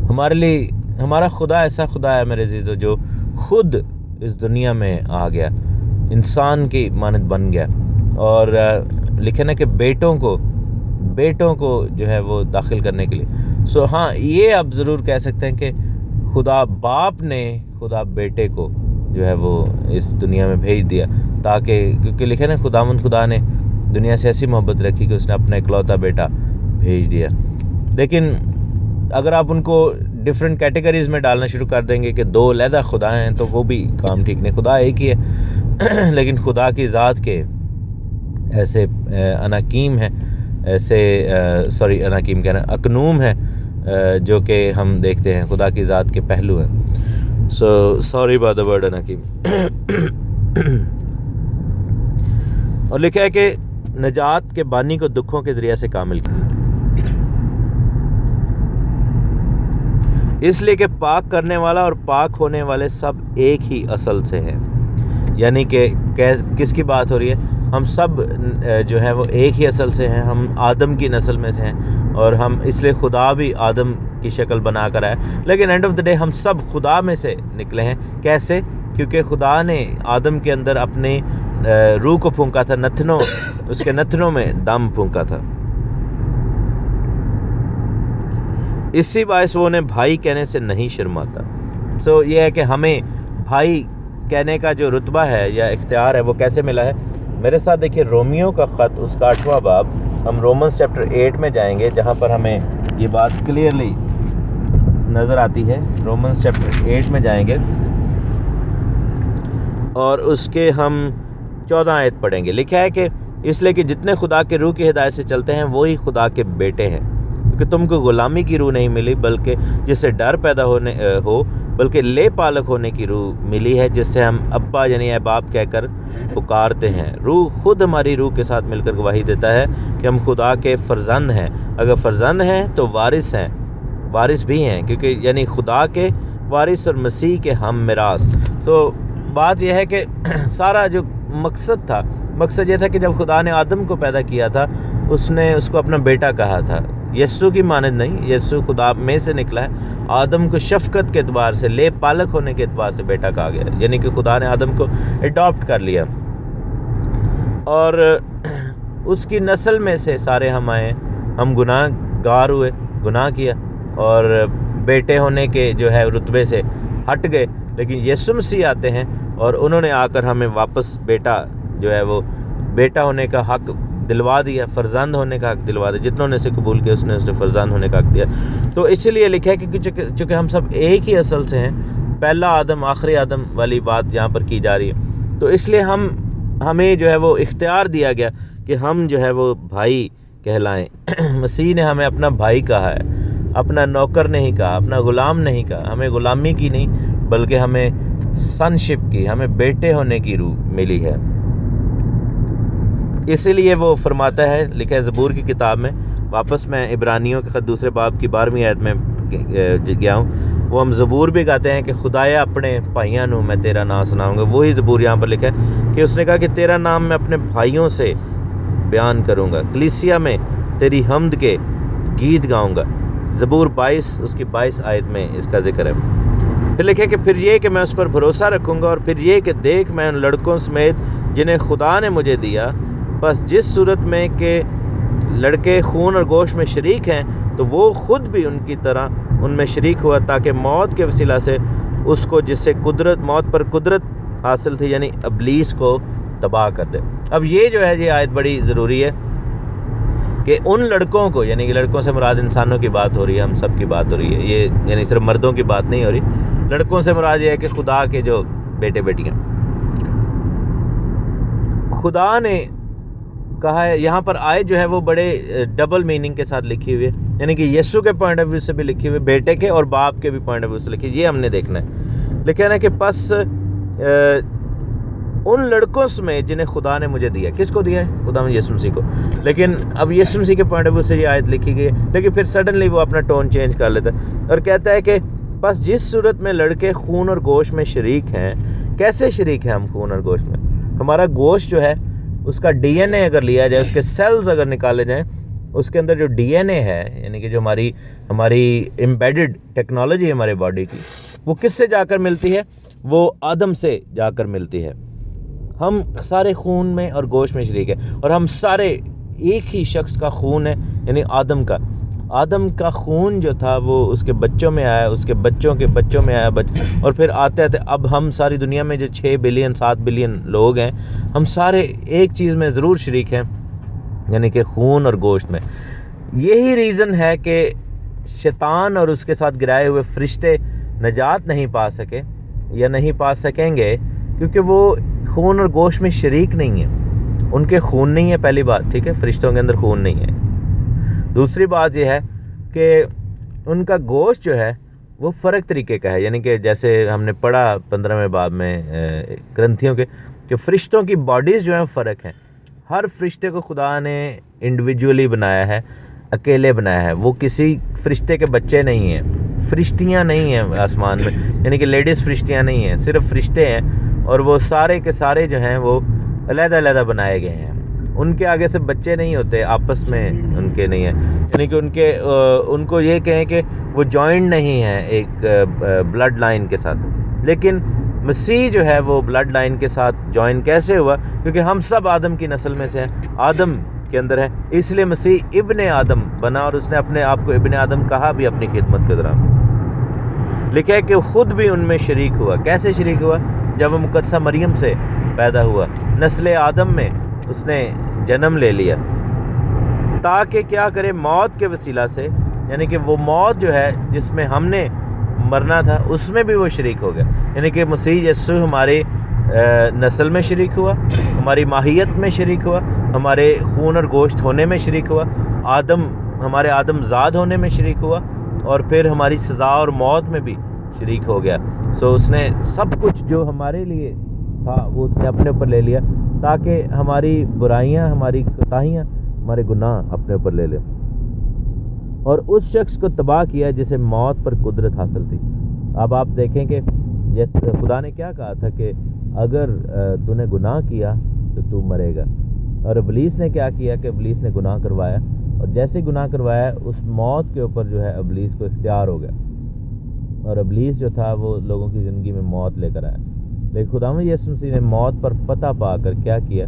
ہمارے لیے ہمارا خدا ایسا خدا ہے میرے عزیزو، جو خود اس دنیا میں آ گیا، انسان کی مانند بن گیا، اور لکھے نا کہ بیٹوں کو جو ہے وہ داخل کرنے کے لیے۔ ہاں، یہ آپ ضرور کہہ سکتے ہیں کہ خدا باپ نے خدا بیٹے کو جو ہے وہ اس دنیا میں بھیج دیا، تاکہ کیونکہ لکھے نا خدا نے دنیا سے ایسی محبت رکھی کہ اس نے اپنا اکلوتا بیٹا بھیج دیا۔ لیکن اگر آپ ان کو ڈیفرنٹ کیٹیگریز میں ڈالنا شروع کر دیں گے کہ دو علیحدہ خدا ہیں، تو وہ بھی کام ٹھیک نہیں، خدا ایک ہی ہے لیکن خدا کی ذات کے ایسے اناکیم ہیں، ایسے اناکیم کہنا اکنوم ہیں جو کہ ہم دیکھتے ہیں، خدا کی ذات کے پہلو ہیں۔ سوری اباؤٹ دی ورڈ اناکیم۔ اور لکھا ہے کہ نجات کے بانی کو دکھوں کے ذریعے سے کامل کیا، اس لیے کہ پاک کرنے والا اور پاک ہونے والے سب ایک ہی اصل سے ہیں۔ یعنی کہ کس کی بات ہو رہی ہے؟ ہم سب جو ہے وہ ایک ہی اصل سے ہیں، ہم آدم کی نسل میں سے ہیں، اور ہم اس لیے خدا بھی آدم کی شکل بنا کر آئے، لیکن اینڈ آف دا ڈے ہم سب خدا میں سے نکلے ہیں۔ کیسے؟ کیونکہ خدا نے آدم کے اندر اپنی روح کو پھونکا تھا، اس کے نتنوں میں دم پھونکا تھا۔ اسی باعث وہ انہیں بھائی کہنے سے نہیں شرماتا۔ یہ ہے کہ ہمیں بھائی کہنے کا جو رتبہ ہے یا اختیار ہے وہ کیسے ملا ہے؟ میرے ساتھ دیکھیے رومیو کا خط، اس کا 8واں باب، ہم رومنس چیپٹر 8 میں جائیں گے، جہاں پر ہمیں یہ بات کلیئرلی نظر آتی ہے۔ رومنس چیپٹر 8 میں جائیں گے اور اس کے ہم 14 آیت پڑھیں گے۔ لکھا ہے کہ اس لیے کہ جتنے خدا کے روح کی ہدایت سے چلتے ہیں وہی خدا کے بیٹے ہیں، کیونکہ تم کو غلامی کی روح نہیں ملی بلکہ جس سے ڈر پیدا ہو، بلکہ لے پالک ہونے کی روح ملی ہے، جس سے ہم ابا یعنی اے باپ کہہ کر پکارتے ہیں۔ روح خود ہماری روح کے ساتھ مل کر گواہی دیتا ہے کہ ہم خدا کے فرزند ہیں۔ اگر فرزند ہیں تو وارث ہیں، وارث بھی ہیں، کیونکہ یعنی خدا کے وارث اور مسیح کے ہم میراث۔ بات یہ ہے کہ سارا جو مقصد یہ تھا کہ جب خدا نے آدم کو پیدا کیا تھا، اس نے اس کو اپنا بیٹا کہا تھا، یسوع کی مانند نہیں، یسوع خدا میں سے نکلا ہے۔ آدم کو شفقت کے اعتبار سے، لے پالک ہونے کے اعتبار سے بیٹا کہا گیا، یعنی کہ خدا نے آدم کو اڈاپٹ کر لیا، اور اس کی نسل میں سے سارے ہم آئے، ہم گناہ گار ہوئے، گناہ کیا، اور بیٹے ہونے کے جو ہے رتبے سے ہٹ گئے۔ لیکن یسوع مسیح آتے ہیں اور انہوں نے آ کر ہمیں واپس بیٹا جو ہے وہ بیٹا ہونے کا حق دلوا دیا، فرزند ہونے کا حق دلوا دیا۔ جتنوں نے اسے قبول کیا اس نے فرزند ہونے کا حق دیا۔ تو اس لیے لکھا ہے کہ چونکہ ہم سب ایک ہی اصل سے ہیں، پہلا آدم آخری آدم والی بات یہاں پر کی جا رہی ہے، تو اس لیے ہمیں جو ہے وہ اختیار دیا گیا کہ ہم جو ہے وہ بھائی کہلائیں۔ مسیح نے ہمیں اپنا بھائی کہا ہے، اپنا نوکر نہیں کہا، اپنا غلام نہیں کہا، ہمیں غلامی کی نہیں بلکہ ہمیں سنشپ کی، ہمیں بیٹے ہونے کی روح ملی ہے۔ اسی لیے وہ فرماتا ہے، لکھا ہے زبور کی کتاب میں، واپس میں عبرانیوں کے خط 2 باب کی 12ویں آیت میں گیا ہوں، وہ ہم زبور بھی گاتے ہیں کہ خدایا اپنے بھائیاں نوں میں تیرا نام سناؤں گا۔ وہی زبور یہاں پر لکھا ہے کہ اس نے کہا کہ تیرا نام میں اپنے بھائیوں سے بیان کروں گا، کلیسیا میں تیری حمد کے گیت گاؤں گا۔ زبور 22 اس کی 22 آیت میں اس کا ذکر ہے۔ پھر لکھے کہ پھر یہ کہ میں اس پر بھروسہ رکھوں گا، اور پھر یہ کہ دیکھ میں ان لڑکوں سمیت جنہیں خدا نے مجھے دیا، بس جس صورت میں کہ لڑکے خون اور گوشت میں شریک ہیں تو وہ خود بھی ان کی طرح ان میں شریک ہوا، تاکہ موت کے وسیلہ سے اس کو جس سے موت پر قدرت حاصل تھی یعنی ابلیس کو تباہ کر دے۔ اب یہ جو ہے یہ آیت بڑی ضروری ہے کہ ان لڑکوں کو، یعنی کہ لڑکوں سے مراد انسانوں کی بات ہو رہی ہے، ہم سب کی بات ہو رہی ہے، یہ یعنی صرف مردوں کی بات نہیں ہو رہی، لڑکوں سے مراد یہ ہے کہ خدا کے جو بیٹے بیٹیاں، خدا نے کہا ہے یہاں پر آیت جو ہے وہ بڑے ڈبل میننگ کے ساتھ لکھی ہوئی ہے، یعنی کہ یسوع کے پوائنٹ آف ویو سے بھی لکھی ہوئی ہے، بیٹے کے اور باپ کے بھی پوائنٹ آف ویو سے لکھی، یہ ہم نے دیکھنا ہے۔ لیکن ہے کہ پس ان لڑکوں سمیت جنہیں خدا نے مجھے دیا. کس کو دیا ہے؟ خدا یسوع مسیح کو. لیکن اب یسوع مسیح کے پوائنٹ آف ویو سے یہ آیت لکھی گئی ہے، لیکن پھر سڈنلی وہ اپنا ٹون چینج کر لیتا ہے اور کہتا ہے کہ بس جس صورت میں لڑکے خون اور گوشت میں شریک ہیں. کیسے شریک ہیں ہم خون اور گوشت میں؟ ہمارا گوشت جو ہے اس کا ڈی این اے اگر لیا جائے، اس کے سیلز اگر نکالے جائیں، اس کے اندر جو ڈی این اے ہے، یعنی کہ جو ہماری امبیڈڈ ٹیکنالوجی ہے ہمارے باڈی کی، وہ کس سے جا کر ملتی ہے؟ وہ آدم سے جا کر ملتی ہے. ہم سارے خون میں اور گوشت میں شریک ہیں، اور ہم سارے ایک ہی شخص کا خون ہے، یعنی آدم کا خون جو تھا وہ اس کے بچوں میں آیا، اس کے بچوں کے بچوں میں آیا، اور پھر آتے آتے اب ہم ساری دنیا میں جو 6 بلین 7 بلین لوگ ہیں، ہم سارے ایک چیز میں ضرور شریک ہیں، یعنی کہ خون اور گوشت میں. یہی ریزن ہے کہ شیطان اور اس کے ساتھ گرائے ہوئے فرشتے نجات نہیں پا سکے یا نہیں پا سکیں گے، کیونکہ وہ خون اور گوشت میں شریک نہیں ہیں. ان کے خون نہیں ہے، پہلی بات، ٹھیک ہے، فرشتوں کے اندر خون نہیں ہے. دوسری بات یہ ہے کہ ان کا گوشت جو ہے وہ فرق طریقے کا ہے، یعنی کہ جیسے ہم نے پڑھا 15ویں باب میں کرنتھیوں کے، کہ فرشتوں کی باڈیز جو ہیں فرق ہیں. ہر فرشتے کو خدا نے انڈیویجولی بنایا ہے، اکیلے بنایا ہے. وہ کسی فرشتے کے بچے نہیں ہیں، فرشتیاں نہیں ہیں آسمان میں، یعنی کہ لیڈیز فرشتیاں نہیں ہیں، صرف فرشتے ہیں. اور وہ سارے کے سارے جو ہیں وہ علیحدہ علیحدہ بنائے گئے ہیں. ان کے آگے سے بچے نہیں ہوتے، آپس میں ان کے نہیں ہیں، یعنی کہ ان کو یہ کہیں کہ وہ جوائنٹ نہیں ہیں ایک بلڈ لائن کے ساتھ. لیکن مسیح جو ہے وہ بلڈ لائن کے ساتھ جوائن کیسے ہوا؟ کیونکہ ہم سب آدم کی نسل میں سے ہیں، آدم کے اندر ہے، اس لیے مسیح ابن آدم بنا، اور اس نے اپنے آپ کو ابن آدم کہا بھی اپنی خدمت کے دوران. لکھا ہے کہ خود بھی ان میں شریک ہوا. کیسے شریک ہوا؟ جب وہ مقدسہ مریم سے پیدا ہوا، نسل آدم میں اس نے جنم لے لیا، تاکہ کیا کرے؟ موت کے وسیلہ سے، یعنی کہ وہ موت جو ہے جس میں ہم نے مرنا تھا اس میں بھی وہ شریک ہو گیا. یعنی کہ مسیح یسوع ہماری نسل میں شریک ہوا، ہماری ماہیت میں شریک ہوا، ہمارے خون اور گوشت ہونے میں شریک ہوا، ہمارے آدم زاد ہونے میں شریک ہوا، اور پھر ہماری سزا اور موت میں بھی شریک ہو گیا. سو اس نے سب کچھ جو ہمارے لیے تھا وہ اس نے اپنے اوپر لے لیا، تاکہ ہماری برائیاں، ہماری کوتاہیاں، ہمارے گناہ اپنے اوپر لے لے، اور اس شخص کو تباہ کیا جسے موت پر قدرت حاصل تھی. اب آپ دیکھیں کہ جیسے خدا نے کیا کہا تھا کہ اگر تو نے گناہ کیا تو تو مرے گا، اور ابلیس نے کیا کیا کہ ابلیس نے گناہ کروایا، اور جیسے گناہ کروایا اس موت کے اوپر جو ہے ابلیس کو اختیار ہو گیا، اور ابلیس جو تھا وہ لوگوں کی زندگی میں موت لے کر آیا. لیکن خداوند یسوع مسیح نے موت پر فتح پا کر کیا کیا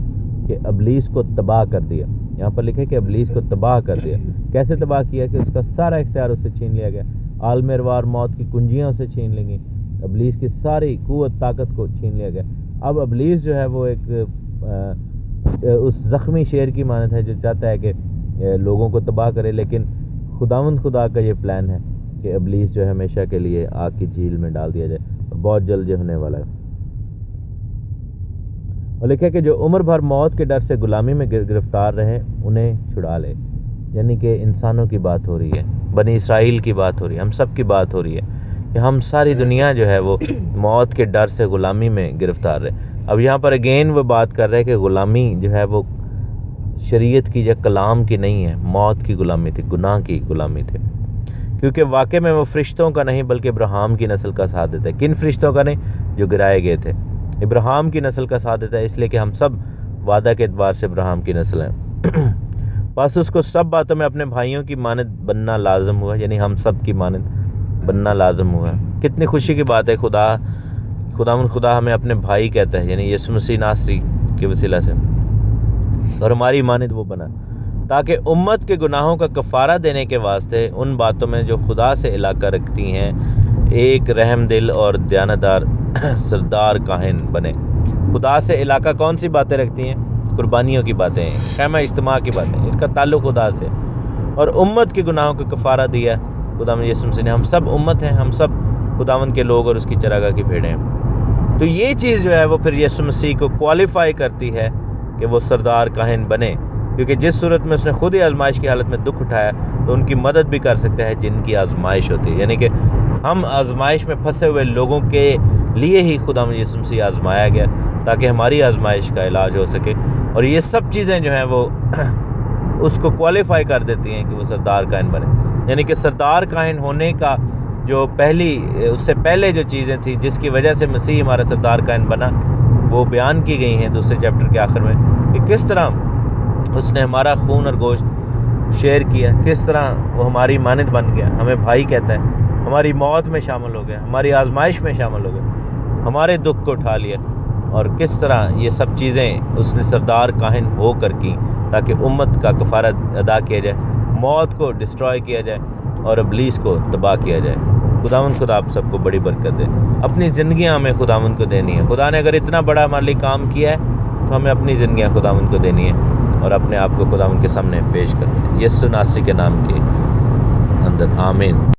کہ ابلیس کو تباہ کر دیا. یہاں پر لکھے کہ ابلیس کو تباہ کر دیا. کیسے تباہ کیا؟ کہ اس کا سارا اختیار اس سے چھین لیا گیا، عالم اروار موت کی کنجیاں اسے چھین لی گئیں، ابلیس کی ساری قوت طاقت کو چھین لیا گیا. اب ابلیس جو ہے وہ ایک اس زخمی شیر کی مانند ہے جو چاہتا ہے کہ لوگوں کو تباہ کرے، لیکن خداوند خدا کا یہ پلان ہے کہ ابلیس جو ہے ہمیشہ کے لیے آگ کی جھیل میں ڈال دیا جائے، اور بہت جلد یہ ہونے والا ہے. اور لکھا کہ جو عمر بھر موت کے ڈر سے غلامی میں گرفتار رہے انہیں چھڑا لے. یعنی کہ انسانوں کی بات ہو رہی ہے، بنی اسرائیل کی بات ہو رہی ہے، ہم سب کی بات ہو رہی ہے کہ ہم ساری دنیا جو ہے وہ موت کے ڈر سے غلامی میں گرفتار رہے. اب یہاں پر اگین وہ بات کر رہے کہ غلامی جو ہے وہ شریعت کی یا کلام کی نہیں ہے، موت کی غلامی تھی، گناہ کی غلامی تھی. کیونکہ واقع میں وہ فرشتوں کا نہیں بلکہ ابراہیم کی نسل کا ساتھ دیتا ہے. کن فرشتوں کا نہیں؟ جو گرائے گئے تھے. ابراہیم کی نسل کا ساتھ دیتا ہے، اس لیے کہ ہم سب وعدہ کے اعتبار سے ابراہیم کی نسل ہیں. بس اس کو سب باتوں میں اپنے بھائیوں کی مانند بننا لازم ہوا، یعنی ہم سب کی مانند بننا لازم ہوا. کتنی خوشی کی بات ہے، خدا ہمیں اپنے بھائی کہتا ہے، یعنی یسوع مسیح ناصری کے وسیلہ سے، اور ہماری مانند وہ بنا، تاکہ امت کے گناہوں کا کفارہ دینے کے واسطے ان باتوں میں جو خدا سے علاقہ رکھتی ہیں ایک رحم دل اور دیانتدار سردار کاہن بنے. خدا سے علاقہ کون سی باتیں رکھتی ہیں؟ قربانیوں کی باتیں، خیمہ اجتماع کی باتیں، اس کا تعلق خدا سے. اور امت کے گناہوں کا کفارہ دیا خداوند یسوع مسیح نے. ہم سب امت ہیں، ہم سب خداوند کے لوگ اور اس کی چراگاہ کی بھیڑیں ہیں. تو یہ چیز جو ہے وہ پھر یسوع مسیح کو کوالیفائی کرتی ہے کہ وہ سردار کاہن بنے، کیونکہ جس صورت میں اس نے خود ہی آزمائش کی حالت میں دکھ اٹھایا تو ان کی مدد بھی کر سکتا ہے جن کی آزمائش ہوتی ہے. یعنی کہ ہم آزمائش میں پھنسے ہوئے لوگوں کے لیے ہی خداوند یسوع مسیح آزمایا گیا، تاکہ ہماری آزمائش کا علاج ہو سکے. اور یہ سب چیزیں جو ہیں وہ اس کو کوالیفائی کر دیتی ہیں کہ وہ سردار کائن بنے. یعنی کہ سردار کائن ہونے کا جو اس سے پہلے جو چیزیں تھیں جس کی وجہ سے مسیح ہمارا سردار کائن بنا، وہ بیان کی گئی ہیں دوسرے چیپٹر کے آخر میں، کہ کس طرح اس نے ہمارا خون اور گوشت شیئر کیا، کس طرح وہ ہماری مانند بن گیا، ہمیں بھائی کہتا ہے، ہماری موت میں شامل ہو گیا، ہماری آزمائش میں شامل ہو گیا، ہمارے دکھ کو اٹھا لیا، اور کس طرح یہ سب چیزیں اس نے سردار کاہن ہو کر کی تاکہ امت کا کفارہ ادا کیا جائے، موت کو ڈسٹرائے کیا جائے اور ابلیس کو تباہ کیا جائے. خداوند خدا آپ سب کو بڑی برکت دے. اپنی زندگیاں ہمیں خداوند کو دینی ہے. خدا نے اگر اتنا بڑا ہمارے لیے کام کیا ہے تو ہمیں اپنی زندگیاں خداوند کو دینی ہے اور اپنے آپ کو خداوند کے سامنے پیش کرنا ہے. یسوع ناصری کے نام کے اندر آمین.